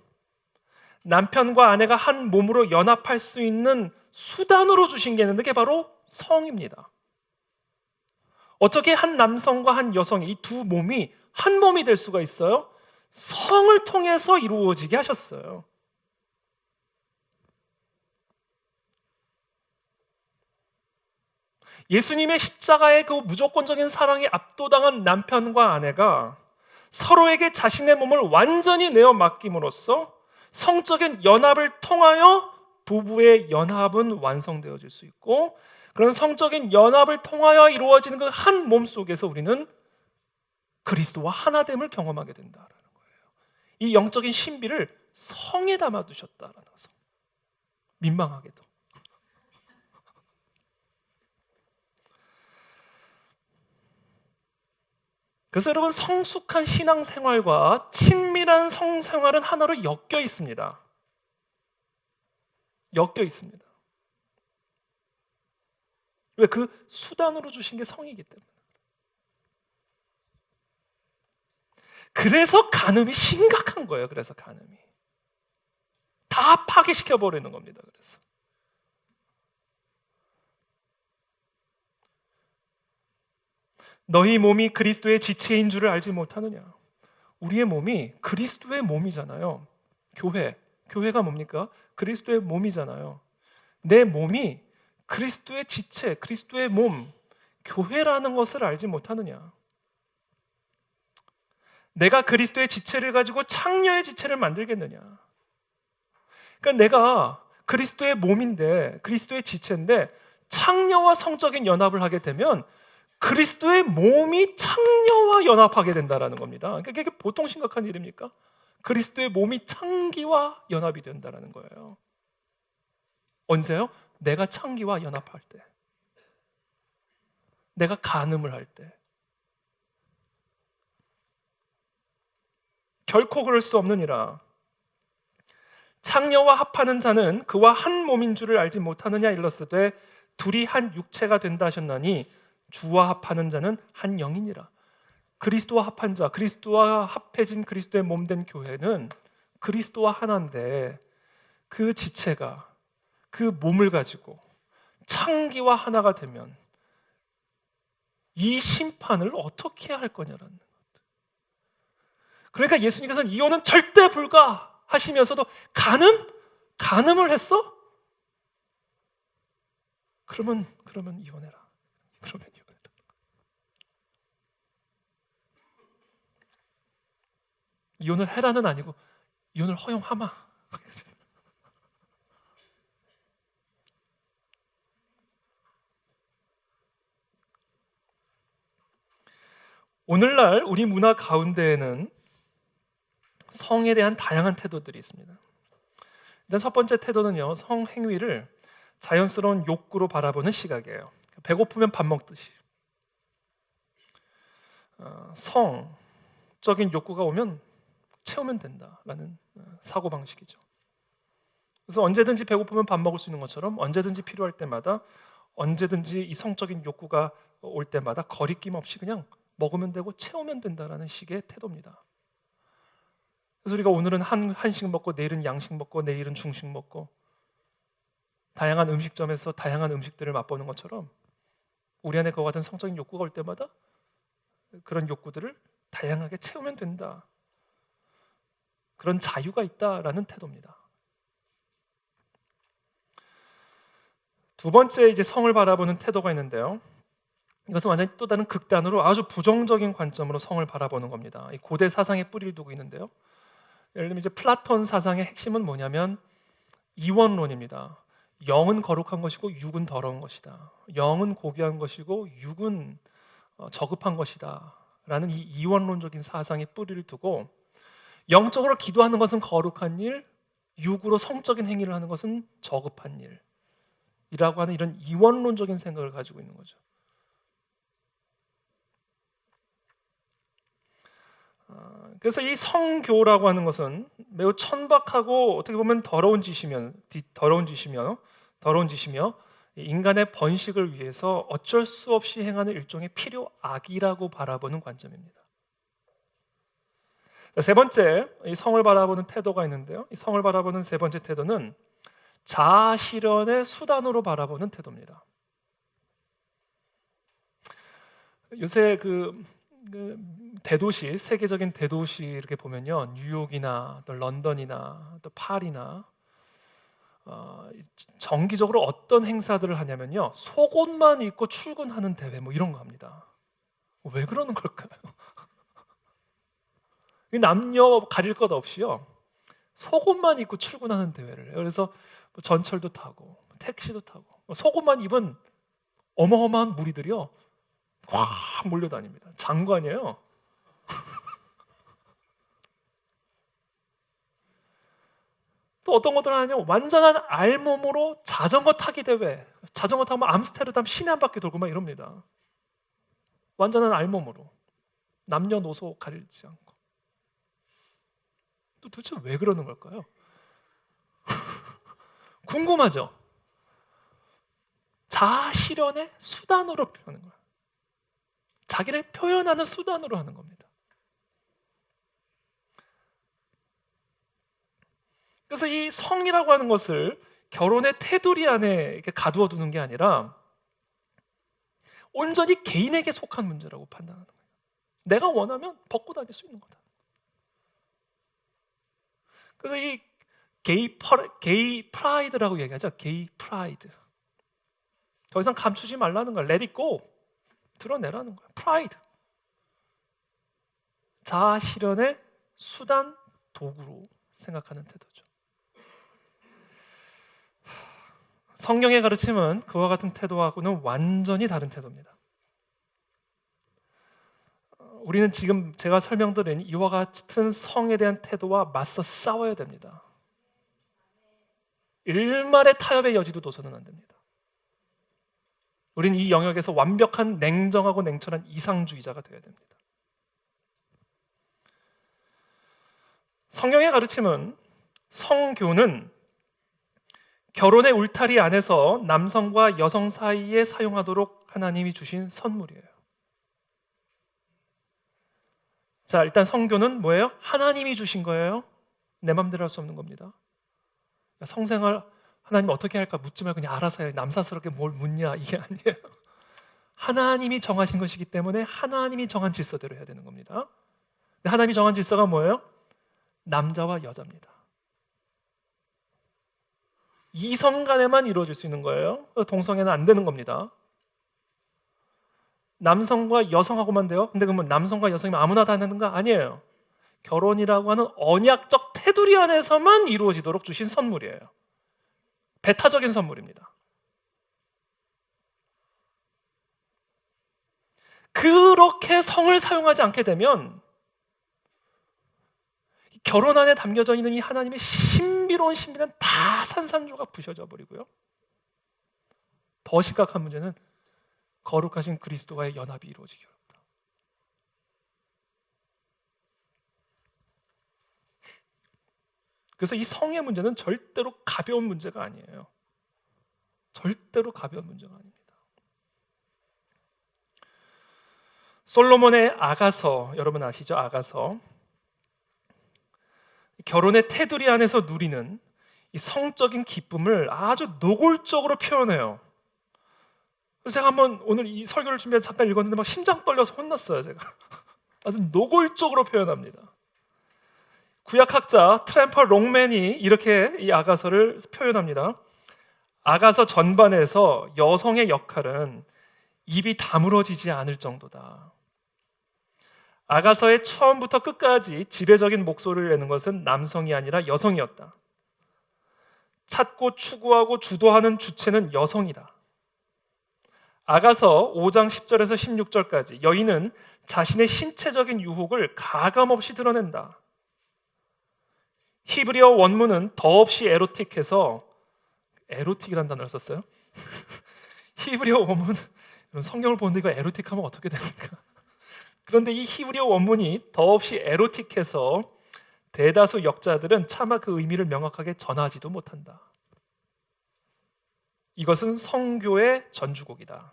남편과 아내가 한 몸으로 연합할 수 있는 수단으로 주신 게 있는데 그게 바로 성입니다. 어떻게 한 남성과 한 여성이 이 두 몸이 한 몸이 될 수가 있어요? 성을 통해서 이루어지게 하셨어요. 예수님의 십자가의 그 무조건적인 사랑에 압도당한 남편과 아내가 서로에게 자신의 몸을 완전히 내어 맡김으로써 성적인 연합을 통하여 부부의 연합은 완성되어질 수 있고, 그런 성적인 연합을 통하여 이루어지는 그 한 몸 속에서 우리는 그리스도와 하나됨을 경험하게 된다라는 거예요. 이 영적인 신비를 성에 담아두셨다라는 것은 민망하게도. 그래서 여러분, 성숙한 신앙생활과 친밀한 성생활은 하나로 엮여 있습니다. 엮여 있습니다. 왜? 그 수단으로 주신 게 성이기 때문에. 그래서 간음이 심각한 거예요. 그래서 간음이 다 파괴시켜 버리는 겁니다. 그래서 너희 몸이 그리스도의 지체인 줄을 알지 못하느냐? 우리의 몸이 그리스도의 몸이잖아요. 교회가 뭡니까? 그리스도의 몸이잖아요. 내 몸이 그리스도의 지체, 그리스도의 몸, 교회라는 것을 알지 못하느냐? 내가 그리스도의 지체를 가지고 창녀의 지체를 만들겠느냐? 그러니까 내가 그리스도의 몸인데, 그리스도의 지체인데 창녀와 성적인 연합을 하게 되면 그리스도의 몸이 창녀와 연합하게 된다는 겁니다. 그러니까 이게 보통 심각한 일입니까? 그리스도의 몸이 창기와 연합이 된다는 거예요. 언제요? 내가 창기와 연합할 때, 내가 간음을 할 때. 결코 그럴 수 없느니라. 창녀와 합하는 자는 그와 한 몸인 줄을 알지 못하느냐 일렀으되 둘이 한 육체가 된다 하셨나니 주와 합하는 자는 한 영이니라. 그리스도와 합한 자, 그리스도와 합해진 그리스도의 몸된 교회는 그리스도와 하나인데, 그 지체가 그 몸을 가지고 창기와 하나가 되면 이 심판을 어떻게 할 거냐라는 것. 그러니까 예수님께서는 이혼은 절대 불가 하시면서도 간음을 했어? 그러면 이혼해라. 그러면 이혼해라. 이혼을 해라는 아니고 이혼을 허용하마. 오늘날 우리 문화 가운데에는 성에 대한 다양한 태도들이 있습니다. 일단 첫 번째 태도는요, 성 행위를 자연스러운 욕구로 바라보는 시각이에요. 배고프면 밥 먹듯이. 성적인 욕구가 오면 채우면 된다라는 사고방식이죠. 그래서 언제든지 배고프면 밥 먹을 수 있는 것처럼 언제든지 필요할 때마다, 언제든지 이 성적인 욕구가 올 때마다 거리낌 없이 그냥 먹으면 되고 채우면 된다라는 식의 태도입니다. 그래서 우리가 오늘은 한식 먹고 내일은 양식 먹고 내일은 중식 먹고 다양한 음식점에서 다양한 음식들을 맛보는 것처럼 우리 안에 그와 같은 성적인 욕구가 올 때마다 그런 욕구들을 다양하게 채우면 된다. 그런 자유가 있다라는 태도입니다. 두 번째 이제 성을 바라보는 태도가 있는데요. 이것은 완전히 또 다른 극단으로 아주 부정적인 관점으로 성을 바라보는 겁니다. 이 고대 사상에 뿌리를 두고 있는데요. 예를 들면 이제 플라톤 사상의 핵심은 뭐냐면 이원론입니다. 영은 거룩한 것이고 육은 더러운 것이다. 영은 고귀한 것이고 육은 저급한 것이다. 라는 이 이원론적인 사상에 뿌리를 두고 영적으로 기도하는 것은 거룩한 일, 육으로 성적인 행위를 하는 것은 저급한 일이라고 하는 이런 이원론적인 생각을 가지고 있는 거죠. 그래서 이 성교라고 하는 것은 매우 천박하고 어떻게 보면 더러운 짓이며 인간의 번식을 위해서 어쩔 수 없이 행하는 일종의 필요악이라고 바라보는 관점입니다. 세 번째, 이 성을 바라보는 태도가 있는데요. 이 성을 바라보는 세 번째 태도는 자아 실현의 수단으로 바라보는 태도입니다. 요새 그 대도시, 세계적인 대도시 이렇게 보면요, 뉴욕이나 또 런던이나 또 파리나 정기적으로 어떤 행사들을 하냐면요, 속옷만 입고 출근하는 대회 뭐 이런 거 합니다. 왜 그러는 걸까요? 남녀 가릴 것 없이요, 속옷만 입고 출근하는 대회를 해요. 그래서 뭐 전철도 타고 택시도 타고 속옷만 입은 어마어마한 무리들이요 확 몰려다닙니다. 장관이에요. 또 어떤 것들 하냐면 완전한 알몸으로 자전거 타기 대회, 자전거 타면 암스테르담 시내 한 바퀴 돌고 막 이럽니다. 완전한 알몸으로, 남녀노소 가리지 않고. 또 도대체 왜 그러는 걸까요? 궁금하죠? 자아 실현의 수단으로 표현하는 거예요. 자기를 표현하는 수단으로 하는 겁니다. 그래서 이 성이라고 하는 것을 결혼의 테두리 안에 이렇게 가두어 두는 게 아니라 온전히 개인에게 속한 문제라고 판단하는 거예요. 내가 원하면 벗고 다닐 수 있는 거다. 그래서 이 게이 프라이드라고 얘기하죠. 게이 프라이드. 더 이상 감추지 말라는 거야. Let it go. 드러내라는 거야. 프라이드. 자아 실현의 수단, 도구로 생각하는 태도죠. 성경의 가르침은 그와 같은 태도하고는 완전히 다른 태도입니다. 우리는 지금 제가 설명드린 이와 같은 성에 대한 태도와 맞서 싸워야 됩니다. 일말의 타협의 여지도 둬서는 안 됩니다. 우리는 이 영역에서 완벽한 냉정하고 냉철한 이상주의자가 되어야 됩니다. 성경의 가르침은 성교는 결혼의 울타리 안에서 남성과 여성 사이에 사용하도록 하나님이 주신 선물이에요. 자, 일단 성교는 뭐예요? 하나님이 주신 거예요. 내 맘대로 할 수 없는 겁니다. 성생활 하나님 어떻게 할까 묻지 말고 그냥 알아서 해. 남사스럽게 뭘 묻냐, 이게 아니에요. 하나님이 정하신 것이기 때문에 하나님이 정한 질서대로 해야 되는 겁니다. 근데 하나님이 정한 질서가 뭐예요? 남자와 여자입니다. 이성 간에만 이루어질 수 있는 거예요. 동성애는 안 되는 겁니다. 남성과 여성하고만 돼요. 근데 그러면 남성과 여성이면 아무나 다 되는 거 아니에요. 결혼이라고 하는 언약적 테두리 안에서만 이루어지도록 주신 선물이에요. 배타적인 선물입니다. 그렇게 성을 사용하지 않게 되면 결혼 안에 담겨져 있는 이 하나님의 신비로운 신비는 다 산산조각 부셔져 버리고요. 더 심각한 문제는 거룩하신 그리스도와의 연합이 이루어지기 어렵다. 그래서 이 성의 문제는 절대로 가벼운 문제가 아니에요. 절대로 가벼운 문제가 아닙니다. 솔로몬의 아가서, 여러분 아시죠? 아가서. 결혼의 테두리 안에서 누리는 이 성적인 기쁨을 아주 노골적으로 표현해요. 그래서 제가 한번 오늘 이 설교를 준비해서 잠깐 읽었는데 막 심장 떨려서 혼났어요. 제가 아주 노골적으로 표현합니다. 구약학자 트램펄 롱맨이 이렇게 이 아가서를 표현합니다. 아가서 전반에서 여성의 역할은 입이 다물어지지 않을 정도다. 아가서의 처음부터 끝까지 지배적인 목소리를 내는 것은 남성이 아니라 여성이었다. 찾고 추구하고 주도하는 주체는 여성이다. 아가서 5장 10절에서 16절까지 여인은 자신의 신체적인 유혹을 가감없이 드러낸다. 히브리어 원문은 더없이 에로틱해서, 에로틱이라는 단어를 썼어요. 히브리어 원문, 성경을 보는데 이거 에로틱하면 어떻게 됩니까? 그런데 이 히브리어 원문이 더없이 에로틱해서 대다수 역자들은 차마 그 의미를 명확하게 전하지도 못한다. 이것은 성교의 전주곡이다.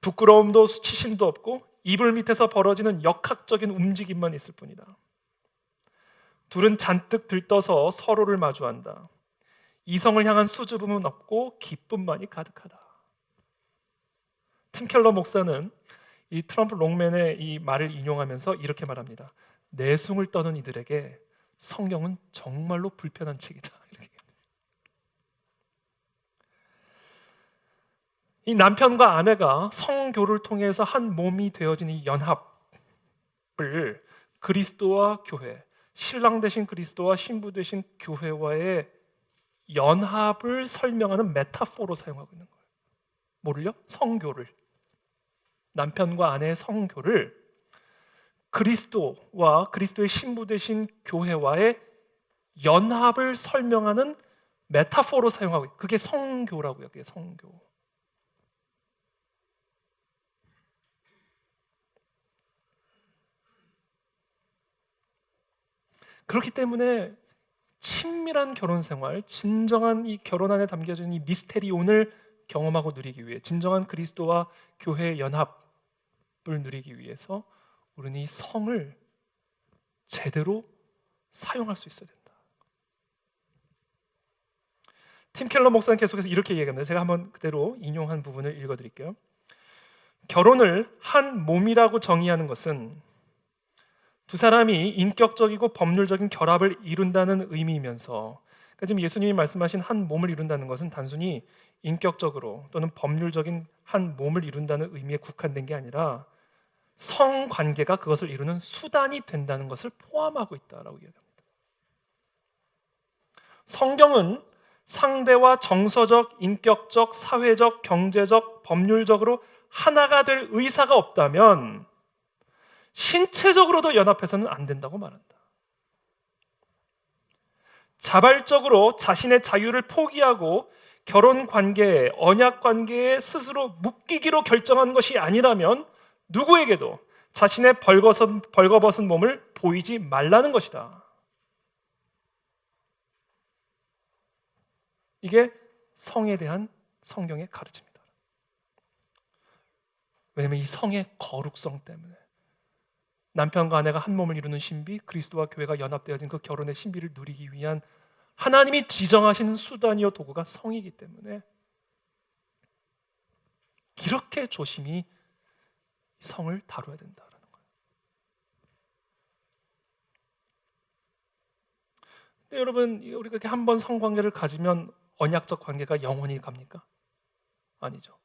부끄러움도 수치심도 없고 이불 밑에서 벌어지는 역학적인 움직임만 있을 뿐이다. 둘은 잔뜩 들떠서 서로를 마주한다. 이성을 향한 수줍음은 없고 기쁨만이 가득하다. 팀 켈러 목사는 이 트럼프 롱맨의 이 말을 인용하면서 이렇게 말합니다. 내숭을 떠는 이들에게 성경은 정말로 불편한 책이다. 이렇게. 이 남편과 아내가 성교를 통해서 한 몸이 되어진 이 연합을 그리스도와 교회, 신랑 되신 그리스도와 신부 되신 교회와의 연합을 설명하는 메타포로 사용하고 있는 거예요. 뭐를요? 성교를. 남편과 아내의 성교를 그리스도와 그리스도의 신부 되신 교회와의 연합을 설명하는 메타포로 사용하고 있어요. 그게 성교라고요. 그게 성교. 그렇기 때문에 친밀한 결혼 생활, 진정한 이 결혼 안에 담겨진 이 미스테리온을 경험하고 누리기 위해, 진정한 그리스도와 교회의 연합을 누리기 위해서 우리는 이 성을 제대로 사용할 수 있어야 된다. 팀 켈러 목사는 계속해서 이렇게 얘기합니다. 제가 한번 그대로 인용한 부분을 읽어드릴게요. 결혼을 한 몸이라고 정의하는 것은 두 사람이 인격적이고 법률적인 결합을 이룬다는 의미이면서, 그러니까 지금 예수님이 말씀하신 한 몸을 이룬다는 것은 단순히 인격적으로 또는 법률적인 한 몸을 이룬다는 의미에 국한된 게 아니라 성관계가 그것을 이루는 수단이 된다는 것을 포함하고 있다라고 이야기합니다. 성경은 상대와 정서적, 인격적, 사회적, 경제적, 법률적으로 하나가 될 의사가 없다면 신체적으로도 연합해서는 안 된다고 말한다. 자발적으로 자신의 자유를 포기하고 결혼 관계에, 언약 관계에 스스로 묶이기로 결정한 것이 아니라면 누구에게도 자신의 벌거벗은 몸을 보이지 말라는 것이다. 이게 성에 대한 성경의 가르침이다. 왜냐하면 이 성의 거룩성 때문에 남편과 아내가 한 몸을 이루는 신비, 그리스도와 교회가 연합되어진 그 결혼의 신비를 누리기 위한 하나님이 지정하시는 수단이요 도구가 성이기 때문에 이렇게 조심히 성을 다뤄야 된다라는 거예요. 근데 여러분, 우리가 이렇게 한 번 성관계를 가지면 언약적 관계가 영원히 갑니까? 아니죠.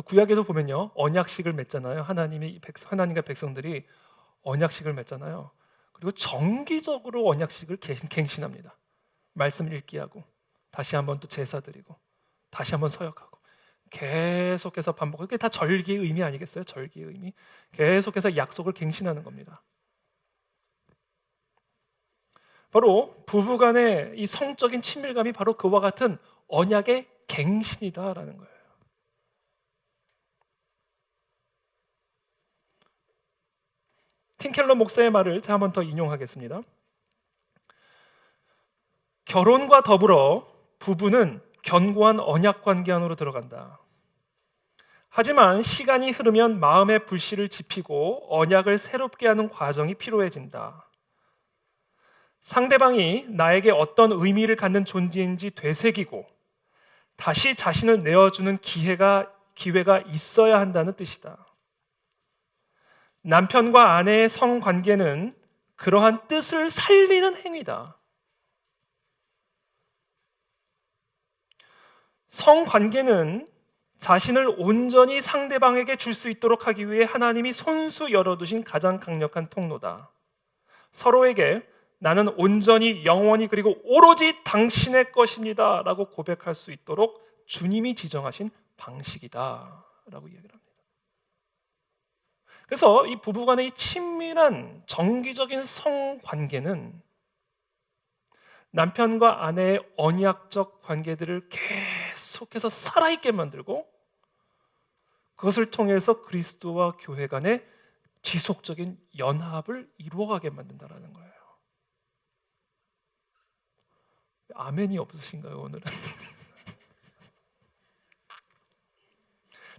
구약에도 보면요, 언약식을 맺잖아요. 하나님과 백성들이 언약식을 맺잖아요. 그리고 정기적으로 언약식을 갱신합니다. 말씀 읽기 하고 다시 한번 또 제사 드리고 다시 한번 서역하고 계속해서 반복하고, 그게 다 절기의 의미 아니겠어요? 절기의 의미. 계속해서 약속을 갱신하는 겁니다. 바로 부부간의 이 성적인 친밀감이 바로 그와 같은 언약의 갱신이다라는 거예요. 팀켈러 목사의 말을 제가 한번 더 인용하겠습니다. 결혼과 더불어 부부는 견고한 언약 관계 안으로 들어간다. 하지만 시간이 흐르면 마음의 불씨를 지피고 언약을 새롭게 하는 과정이 필요해진다. 상대방이 나에게 어떤 의미를 갖는 존재인지 되새기고 다시 자신을 내어주는 기회가 있어야 한다는 뜻이다. 남편과 아내의 성관계는 그러한 뜻을 살리는 행위다. 성관계는 자신을 온전히 상대방에게 줄 수 있도록 하기 위해 하나님이 손수 열어두신 가장 강력한 통로다. 서로에게 나는 온전히 영원히 그리고 오로지 당신의 것입니다 라고 고백할 수 있도록 주님이 지정하신 방식이다 라고 이야기를 합니다. 그래서 이 부부간의 이 친밀한 정기적인 성관계는 남편과 아내의 언약적 관계들을 계속해서 살아있게 만들고 그것을 통해서 그리스도와 교회 간의 지속적인 연합을 이루어가게 만든다는 거예요. 아멘이 없으신가요, 오늘은?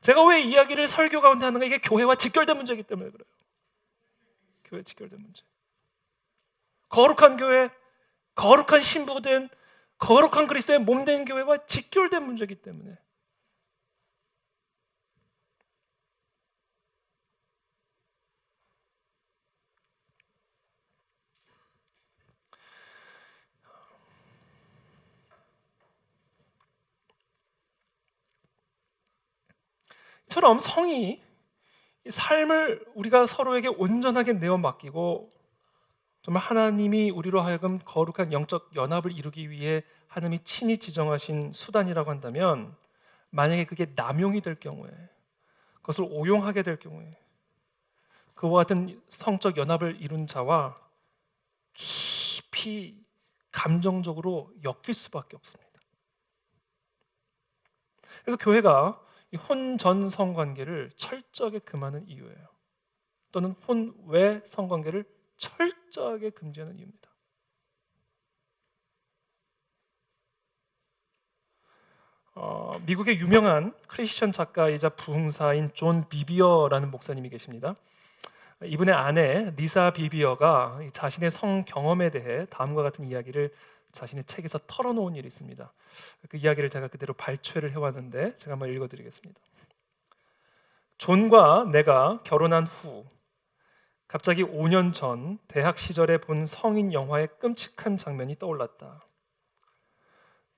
제가 왜 이야기를 설교 가운데 하는가? 이게 교회와 직결된 문제이기 때문에 그래요. 교회 직결된 문제. 거룩한 교회, 거룩한 신부된 거룩한 그리스도의 몸된 교회와 직결된 문제이기 때문에. 이처럼 성이 이 삶을 우리가 서로에게 온전하게 내어 맡기고 정말 하나님이 우리로 하여금 거룩한 영적 연합을 이루기 위해 하나님이 친히 지정하신 수단이라고 한다면, 만약에 그게 남용이 될 경우에, 그것을 오용하게 될 경우에 그와 같은 성적 연합을 이룬 자와 깊이 감정적으로 엮일 수밖에 없습니다. 그래서 교회가 이 혼전 성관계를 철저하게 금하는 이유예요. 또는 혼외 성관계를 철저하게 금지하는 이유입니다. 미국의 유명한 크리스천 작가이자 부흥사인 존 비비어라는 목사님이 계십니다. 이분의 아내 리사 비비어가 자신의 성 경험에 대해 다음과 같은 이야기를 자신의 책에서 털어놓은 일이 있습니다. 그 이야기를 제가 그대로 발췌를 해왔는데 제가 한번 읽어드리겠습니다. 존과 내가 결혼한 후 갑자기 5년 전 대학 시절에 본 성인 영화의 끔찍한 장면이 떠올랐다.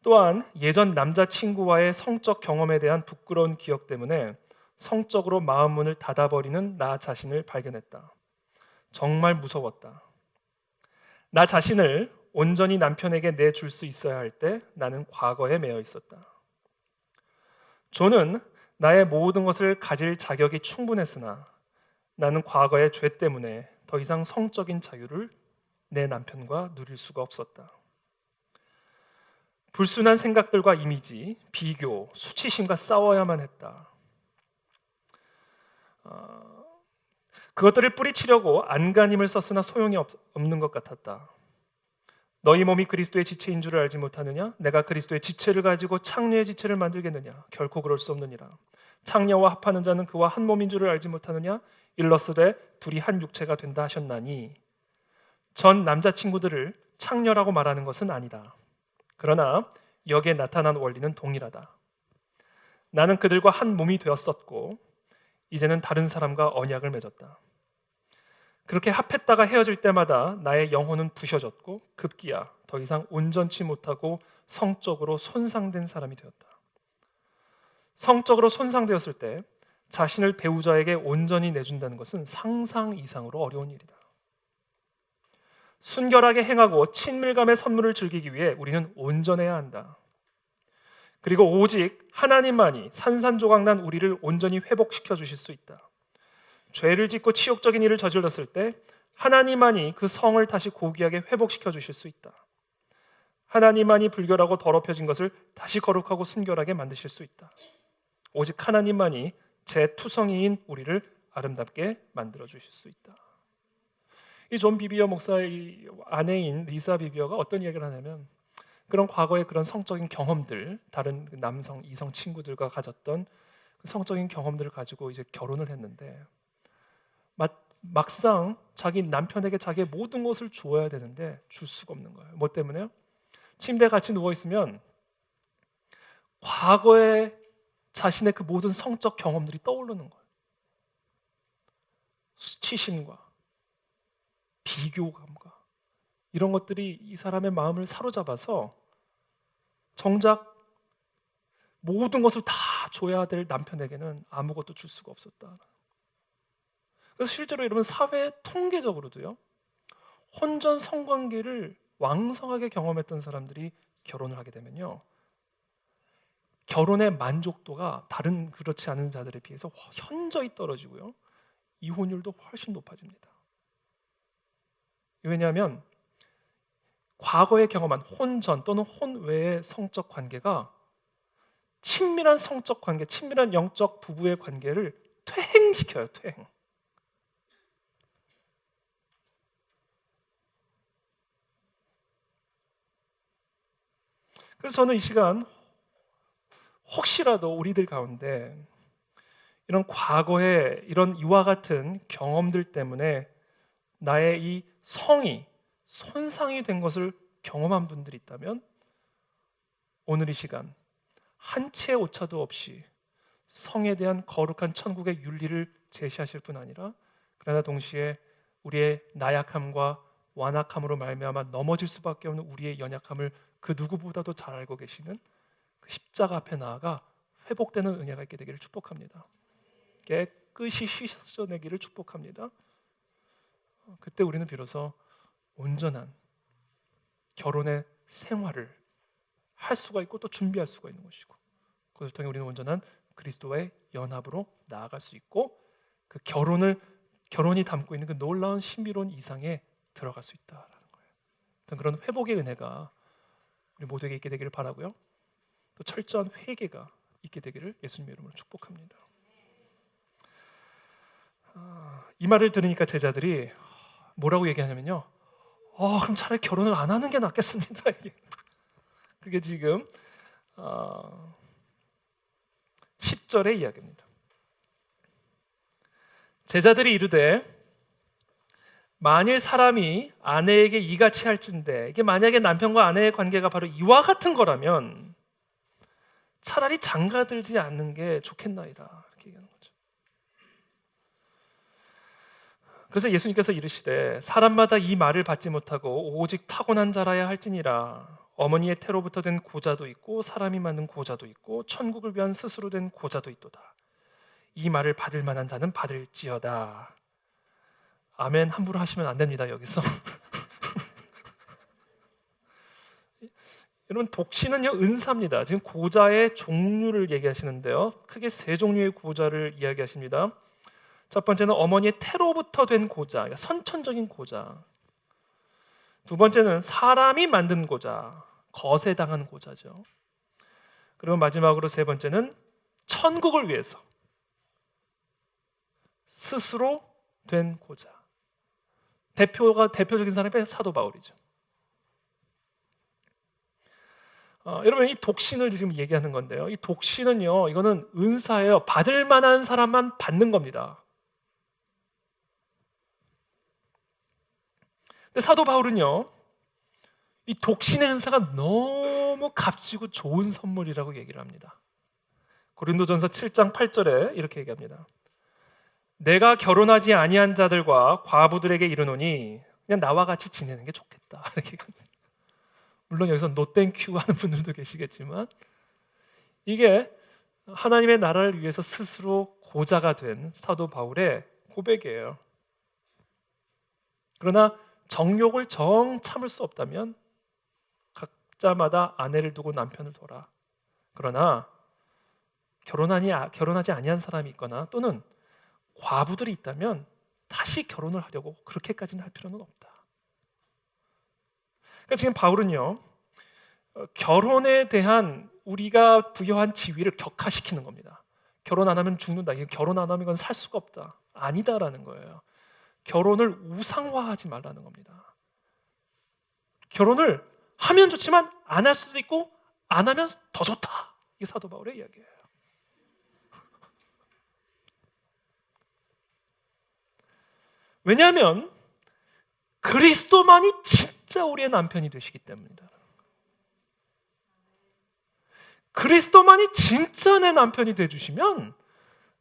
또한 예전 남자친구와의 성적 경험에 대한 부끄러운 기억 때문에 성적으로 마음문을 닫아버리는 나 자신을 발견했다. 정말 무서웠다. 나 자신을 온전히 남편에게 내줄 수 있어야 할 때 나는 과거에 매여 있었다. 존은 나의 모든 것을 가질 자격이 충분했으나 나는 과거의 죄 때문에 더 이상 성적인 자유를 내 남편과 누릴 수가 없었다. 불순한 생각들과 이미지, 비교, 수치심과 싸워야만 했다. 그것들을 뿌리치려고 안간힘을 썼으나 소용이 없는 것 같았다. 너희 몸이 그리스도의 지체인 줄을 알지 못하느냐? 내가 그리스도의 지체를 가지고 창녀의 지체를 만들겠느냐? 결코 그럴 수 없느니라. 창녀와 합하는 자는 그와 한 몸인 줄을 알지 못하느냐? 일러스되 둘이 한 육체가 된다 하셨나니, 전 남자친구들을 창녀라고 말하는 것은 아니다. 그러나 여기에 나타난 원리는 동일하다. 나는 그들과 한 몸이 되었었고 이제는 다른 사람과 언약을 맺었다. 그렇게 합했다가 헤어질 때마다 나의 영혼은 부셔졌고 급기야 더 이상 온전치 못하고 성적으로 손상된 사람이 되었다. 성적으로 손상되었을 때 자신을 배우자에게 온전히 내준다는 것은 상상 이상으로 어려운 일이다. 순결하게 행하고 친밀감의 선물을 즐기기 위해 우리는 온전해야 한다. 그리고 오직 하나님만이 산산조각난 우리를 온전히 회복시켜 주실 수 있다. 죄를 짓고 치욕적인 일을 저질렀을 때 하나님만이 그 성을 다시 고귀하게 회복시켜 주실 수 있다. 하나님만이 불결하고 더럽혀진 것을 다시 거룩하고 순결하게 만드실 수 있다. 오직 하나님만이 제 투성이인 우리를 아름답게 만들어 주실 수 있다. 이 존 비비어 목사의 아내인 리사 비비어가 어떤 이야기를 하냐면, 그런 과거의 그런 성적인 경험들, 다른 남성, 이성 친구들과 가졌던 성적인 경험들을 가지고 이제 결혼을 했는데, 막상 자기 남편에게 자기의 모든 것을 주어야 되는데 줄 수가 없는 거예요. 뭐 때문에요? 침대에 같이 누워 있으면 과거에 자신의 그 모든 성적 경험들이 떠오르는 거예요. 수치심과 비교감과 이런 것들이 이 사람의 마음을 사로잡아서 정작 모든 것을 다 줘야 될 남편에게는 아무것도 줄 수가 없었다. 그래서 실제로 여러분, 사회 통계적으로도요, 혼전 성관계를 왕성하게 경험했던 사람들이 결혼을 하게 되면요, 결혼의 만족도가 다른 그렇지 않은 자들에 비해서 현저히 떨어지고요, 이혼율도 훨씬 높아집니다. 왜냐하면 과거에 경험한 혼전 또는 혼외의 성적 관계가 친밀한 성적 관계, 친밀한 영적 부부의 관계를 퇴행시켜요. 퇴행. 그래서 저는 이 시간 혹시라도 우리들 가운데 이런 과거에 이런 이와 같은 경험들 때문에 나의 이 성이 손상이 된 것을 경험한 분들이 있다면, 오늘 이 시간 한 치의 오차도 없이 성에 대한 거룩한 천국의 윤리를 제시하실 뿐 아니라, 그러나 동시에 우리의 나약함과 완악함으로 말미암아 넘어질 수밖에 없는 우리의 연약함을 그 누구보다도 잘 알고 계시는 그 십자가 앞에 나아가 회복되는 은혜가 있게 되기를 축복합니다. 깨끗이 씻어내기를 축복합니다. 그때 우리는 비로소 온전한 결혼의 생활을 할 수가 있고 또 준비할 수가 있는 것이고, 그것을 통해 우리는 온전한 그리스도와의 연합으로 나아갈 수 있고, 그 결혼이 담고 있는 그 놀라운 신비로운 이상에 들어갈 수 있다라는 거예요. 그런 회복의 은혜가 우리 모두에게 있게 되기를 바라고요. 또 철저한 회개가 있게 되기를 예수님의 이름으로 축복합니다. 이 말을 들으니까 제자들이 뭐라고 얘기하냐면요, 그럼 차라리 결혼을 안 하는 게 낫겠습니다. 그게 지금 10절의 이야기입니다. 제자들이 이르되 만일 사람이 아내에게 이같이 할진대, 이게 만약에 남편과 아내의 관계가 바로 이와 같은 거라면 차라리 장가들지 않는 게 좋겠나이다, 이렇게 얘기하는 거죠. 그래서 예수님께서 이르시되 사람마다 이 말을 받지 못하고 오직 타고난 자라야 할지니라. 어머니의 태로부터 된 고자도 있고 사람이 만든 고자도 있고 천국을 위한 스스로 된 고자도 있도다. 이 말을 받을 만한 자는 받을지어다. 아멘 함부로 하시면 안 됩니다, 여기서. 여러분, 독신은요 은사입니다. 지금 고자의 종류를 얘기하시는데요, 크게 세 종류의 고자를 이야기하십니다. 첫 번째는 어머니의 태로부터 된 고자, 그러니까 선천적인 고자. 두 번째는 사람이 만든 고자, 거세당한 고자죠. 그리고 마지막으로 세 번째는 천국을 위해서 스스로 된 고자. 대표적인 사람이 사도 바울이죠. 여러분, 이 독신을 지금 얘기하는 건데요, 이 독신은요, 이거는 은사예요. 받을 만한 사람만 받는 겁니다. 근데 사도 바울은요, 이 독신의 은사가 너무 값지고 좋은 선물이라고 얘기를 합니다. 고린도전서 7장 8절에 이렇게 얘기합니다. 내가 결혼하지 아니한 자들과 과부들에게 이르노니 그냥 나와 같이 지내는 게 좋겠다, 이렇게 얘기합니다. 물론 여기서 노 땡큐 하는 분들도 계시겠지만, 이게 하나님의 나라를 위해서 스스로 고자가 된 사도 바울의 고백이에요. 그러나 정욕을 정 참을 수 없다면 각자마다 아내를 두고 남편을 둬라. 그러나 결혼하지 아니한 사람이 있거나 또는 과부들이 있다면 다시 결혼을 하려고 그렇게까지는 할 필요는 없다. 그러니까 지금 바울은요, 결혼에 대한 우리가 부여한 지위를 격화시키는 겁니다. 결혼 안 하면 죽는다, 결혼 안 하면 이건 살 수가 없다, 아니다라는 거예요. 결혼을 우상화하지 말라는 겁니다. 결혼을 하면 좋지만 안 할 수도 있고 안 하면 더 좋다, 이게 사도 바울의 이야기예요. 왜냐하면 그리스도만이 진짜 우리의 남편이 되시기 때문입니다. 그리스도만이 진짜 내 남편이 되주시면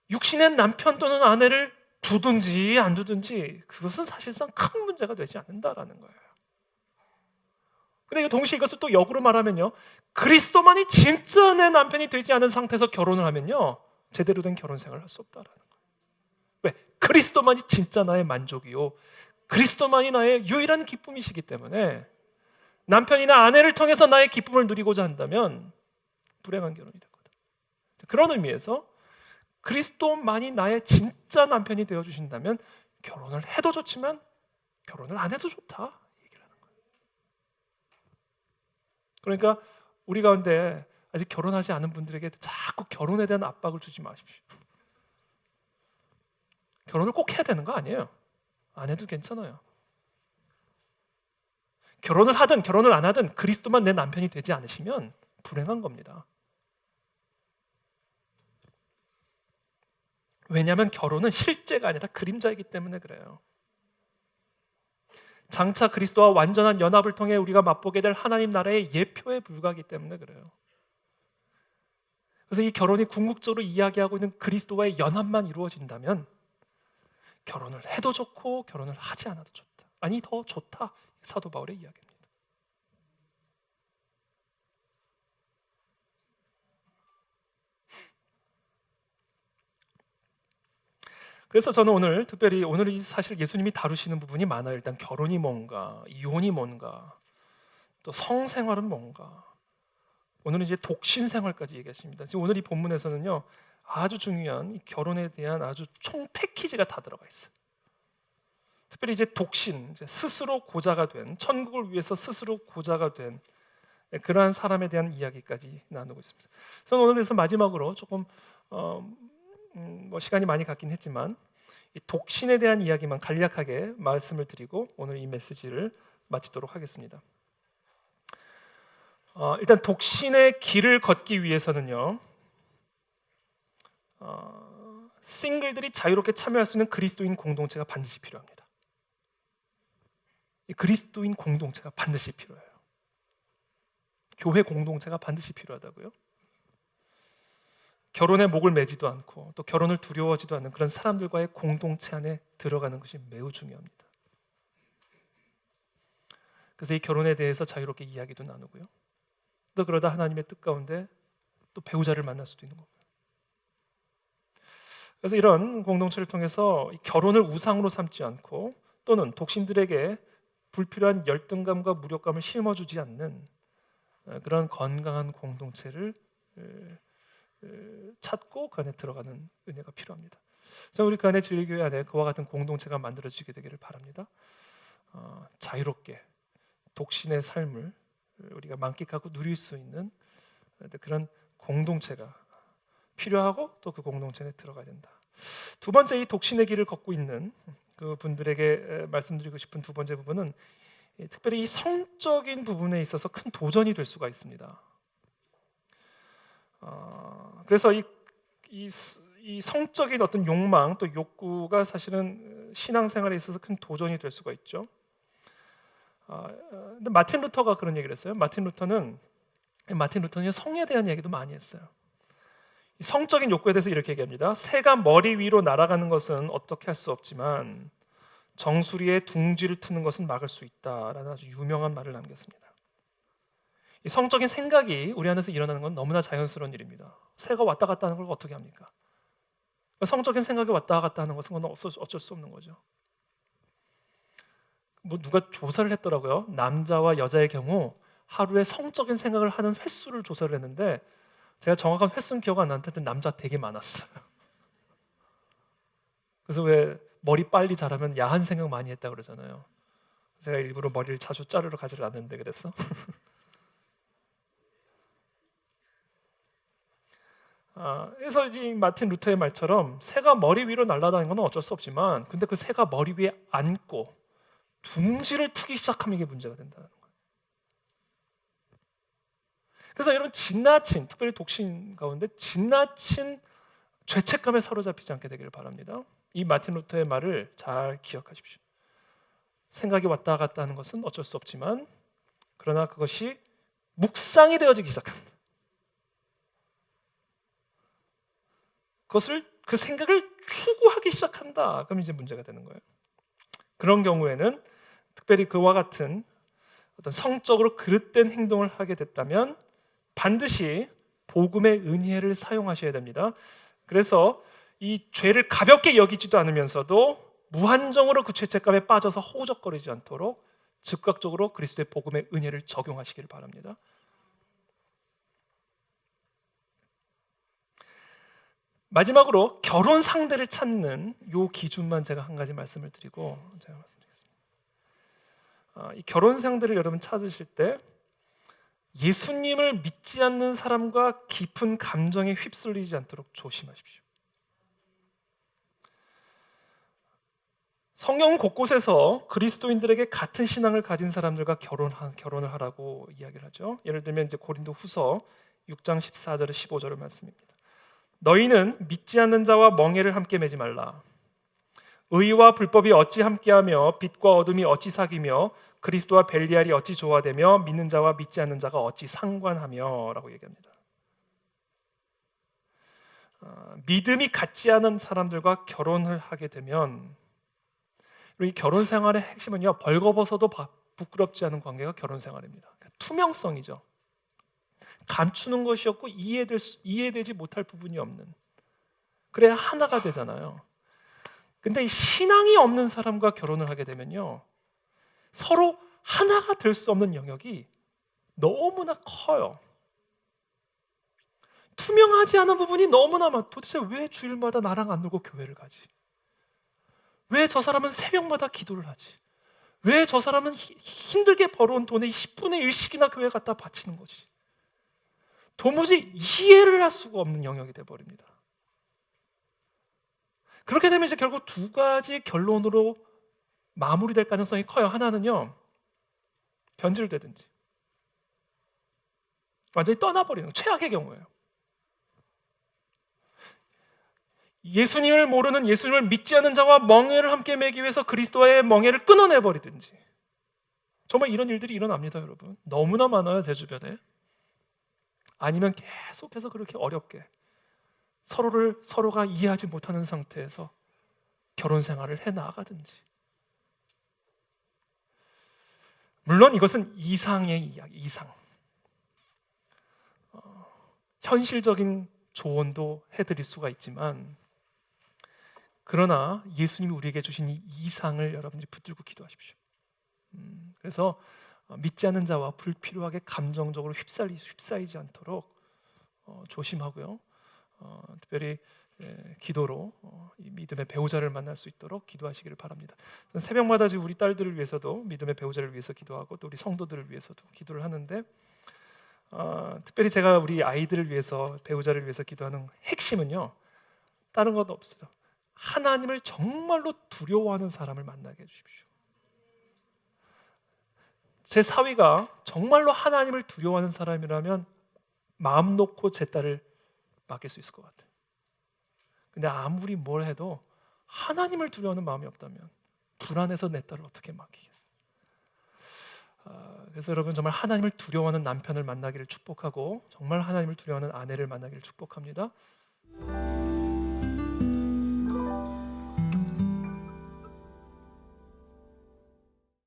육신의 남편 또는 아내를 두든지 안 두든지 그것은 사실상 큰 문제가 되지 않는다라는 거예요. 근데 동시에 이것을 또 역으로 말하면요, 그리스도만이 진짜 내 남편이 되지 않은 상태에서 결혼을 하면요, 제대로 된 결혼 생활을 할 수 없다라는 거예요. 왜? 그리스도만이 진짜 나의 만족이요, 그리스도만이 나의 유일한 기쁨이시기 때문에 남편이나 아내를 통해서 나의 기쁨을 누리고자 한다면 불행한 결혼이 될 거다. 그런 의미에서 그리스도만이 나의 진짜 남편이 되어주신다면 결혼을 해도 좋지만 결혼을 안 해도 좋다, 얘기를 하는 거예요. 그러니까 우리 가운데 아직 결혼하지 않은 분들에게 자꾸 결혼에 대한 압박을 주지 마십시오. 결혼을 꼭 해야 되는 거 아니에요. 안 해도 괜찮아요. 결혼을 하든 결혼을 안 하든 그리스도만 내 남편이 되지 않으시면 불행한 겁니다. 왜냐하면 결혼은 실제가 아니라 그림자이기 때문에 그래요. 장차 그리스도와 완전한 연합을 통해 우리가 맛보게 될 하나님 나라의 예표에 불과하기 때문에 그래요. 그래서 이 결혼이 궁극적으로 이야기하고 있는 그리스도와의 연합만 이루어진다면 결혼을 해도 좋고 결혼을 하지 않아도 좋다, 아니 더 좋다, 사도 바울의 이야기입니다. 그래서 저는 오늘 특별히 오늘 사실 예수님이 다루시는 부분이 많아요. 일단 결혼이 뭔가, 이혼이 뭔가, 또 성생활은 뭔가. 오늘은 이제 독신 생활까지 얘기하십니다. 지금 오늘 이 본문에서는요, 아주 중요한 이 결혼에 대한 아주 총 패키지가 다 들어가 있어요. 특별히 이제 독신, 이제 스스로 고자가 된, 천국을 위해서 스스로 고자가 된 그러한 사람에 대한 이야기까지 나누고 있습니다. 저는 오늘 그래서 마지막으로 조금 뭐 시간이 많이 갔긴 했지만 이 독신에 대한 이야기만 간략하게 말씀을 드리고 오늘 이 메시지를 마치도록 하겠습니다. 일단 독신의 길을 걷기 위해서는요, 싱글들이 자유롭게 참여할 수 있는 그리스도인 공동체가 반드시 필요합니다. 이 그리스도인 공동체가 반드시 필요해요. 교회 공동체가 반드시 필요하다고요. 결혼에 목을 매지도 않고 또 결혼을 두려워하지도 않는 그런 사람들과의 공동체 안에 들어가는 것이 매우 중요합니다. 그래서 이 결혼에 대해서 자유롭게 이야기도 나누고요. 또 그러다 하나님의 뜻 가운데 또 배우자를 만날 수도 있는 거고요. 그래서 이런 공동체를 통해서 이 결혼을 우상으로 삼지 않고 또는 독신들에게 불필요한 열등감과 무력감을 심어주지 않는 그런 건강한 공동체를 찾고 그 안에 들어가는 은혜가 필요합니다. 우리 그 안에 진리교회 안에 그와 같은 공동체가 만들어지게 되기를 바랍니다. 자유롭게 독신의 삶을 우리가 만끽하고 누릴 수 있는 그런 공동체가 필요하고 또 그 공동체에 들어가야 된다. 두 번째, 이 독신의 길을 걷고 있는 그 분들에게 말씀드리고 싶은 두 번째 부분은 특별히 이 성적인 부분에 있어서 큰 도전이 될 수가 있습니다. 그래서 이 성적인 어떤 욕망 또 욕구가 사실은 신앙생활에 있어서 큰 도전이 될 수가 있죠. 근데 마틴 루터가 그런 얘기를 했어요. 마틴 루터는 성에 대한 얘기도 많이 했어요. 성적인 욕구에 대해서 이렇게 얘기합니다. 새가 머리 위로 날아가는 것은 어떻게 할 수 없지만 정수리에 둥지를 트는 것은 막을 수 있다라는 아주 유명한 말을 남겼습니다. 이 성적인 생각이 우리 안에서 일어나는 건 너무나 자연스러운 일입니다. 새가 왔다 갔다 하는 걸 어떻게 합니까? 성적인 생각이 왔다 갔다 하는 것은 어쩔 수 없는 거죠. 뭐 누가 조사를 했더라고요. 남자와 여자의 경우 하루에 성적인 생각을 하는 횟수를 조사를 했는데 제가 정확한 횟수는 기억 안 나는데 남자 되게 많았어요. 그래서 왜 머리 빨리 자라면 야한 생각 많이 했다 그러잖아요. 제가 일부러 머리를 자주 자르러 가지를 않는데 그래서 그래서 이제 마틴 루터의 말처럼 새가 머리 위로 날아다니는 건 어쩔 수 없지만 근데 그 새가 머리 위에 앉고 둥지를 트기 시작하면 이게 문제가 된다는 거예요. 그래서 이런 지나친, 특별히 독신 가운데 지나친 죄책감에 사로잡히지 않게 되기를 바랍니다. 이 마틴 루터의 말을 잘 기억하십시오. 생각이 왔다 갔다 하는 것은 어쩔 수 없지만 그러나 그것이 묵상이 되어지기 시작합니다. 그 생각을 추구하기 시작한다. 그럼 이제 문제가 되는 거예요. 그런 경우에는 특별히 그와 같은 어떤 성적으로 그릇된 행동을 하게 됐다면 반드시 복음의 은혜를 사용하셔야 됩니다. 그래서 이 죄를 가볍게 여기지도 않으면서도 무한정으로 그 죄책감에 빠져서 허우적거리지 않도록 즉각적으로 그리스도의 복음의 은혜를 적용하시기를 바랍니다. 마지막으로 결혼 상대를 찾는 요 기준만 제가 한 가지 말씀을 드리고 제가 말씀드리겠습니다. 이 결혼 상대를 여러분 찾으실 때 예수님을 믿지 않는 사람과 깊은 감정에 휩쓸리지 않도록 조심하십시오. 성경 곳곳에서 그리스도인들에게 같은 신앙을 가진 사람들과 결혼을 하라고 이야기를 하죠. 예를 들면 이제 고린도후서 6장 14절에 15절의 말씀입니다. 너희는 믿지 않는 자와 멍에를 함께 매지 말라. 의와 불법이 어찌 함께하며 빛과 어둠이 어찌 사귀며 그리스도와 벨리알이 어찌 조화되며 믿는 자와 믿지 않는 자가 어찌 상관하며 라고 얘기합니다. 믿음이 같지 않은 사람들과 결혼을 하게 되면 이 결혼 생활의 핵심은요, 벌거벗어도 부끄럽지 않은 관계가 결혼 생활입니다. 투명성이죠. 감추는 것이 없고 이해되지 못할 부분이 없는, 그래야 하나가 되잖아요. 근데 이 신앙이 없는 사람과 결혼을 하게 되면요, 서로 하나가 될 수 없는 영역이 너무나 커요. 투명하지 않은 부분이 너무나 많아. 도대체 왜 주일마다 나랑 안 놀고 교회를 가지? 왜 저 사람은 새벽마다 기도를 하지? 왜 저 사람은 힘들게 벌어온 돈의 10분의 1씩이나 교회 갖다 바치는 거지? 도무지 이해를 할 수가 없는 영역이 돼버립니다. 그렇게 되면 이제 결국 두 가지 결론으로 마무리될 가능성이 커요. 하나는요, 변질되든지 완전히 떠나버리는, 최악의 경우예요. 예수님을 모르는, 예수님을 믿지 않는 자와 멍에를 함께 매기 위해서 그리스도와의 멍에를 끊어내버리든지. 정말 이런 일들이 일어납니다, 여러분. 너무나 많아요, 제 주변에. 아니면 계속해서 그렇게 어렵게 서로가 이해하지 못하는 상태에서 결혼 생활을 해 나가든지. 물론 이것은 이상의 이야기, 이상. 현실적인 조언도 해드릴 수가 있지만, 그러나 예수님이 우리에게 주신 이 이상을 여러분들이 붙들고 기도하십시오. 그래서 믿지 않는 자와 불필요하게 감정적으로 휩싸이지 않도록 조심하고요. 특별히 기도로 이 믿음의 배우자를 만날 수 있도록 기도하시기를 바랍니다. 새벽마다 지금 우리 딸들을 위해서도, 믿음의 배우자를 위해서 기도하고 또 우리 성도들을 위해서도 기도를 하는데, 특별히 제가 우리 아이들을 위해서, 배우자를 위해서 기도하는 핵심은요, 다른 것 없어요. 하나님을 정말로 두려워하는 사람을 만나게 해주십시오. 제 사위가 정말로 하나님을 두려워하는 사람이라면 마음 놓고 제 딸을 맡길 수 있을 것 같아요. 근데 아무리 뭘 해도 하나님을 두려워하는 마음이 없다면 불안해서 내 딸을 어떻게 맡기겠어요? 그래서 여러분, 정말 하나님을 두려워하는 남편을 만나기를 축복하고, 정말 하나님을 두려워하는 아내를 만나기를 축복합니다.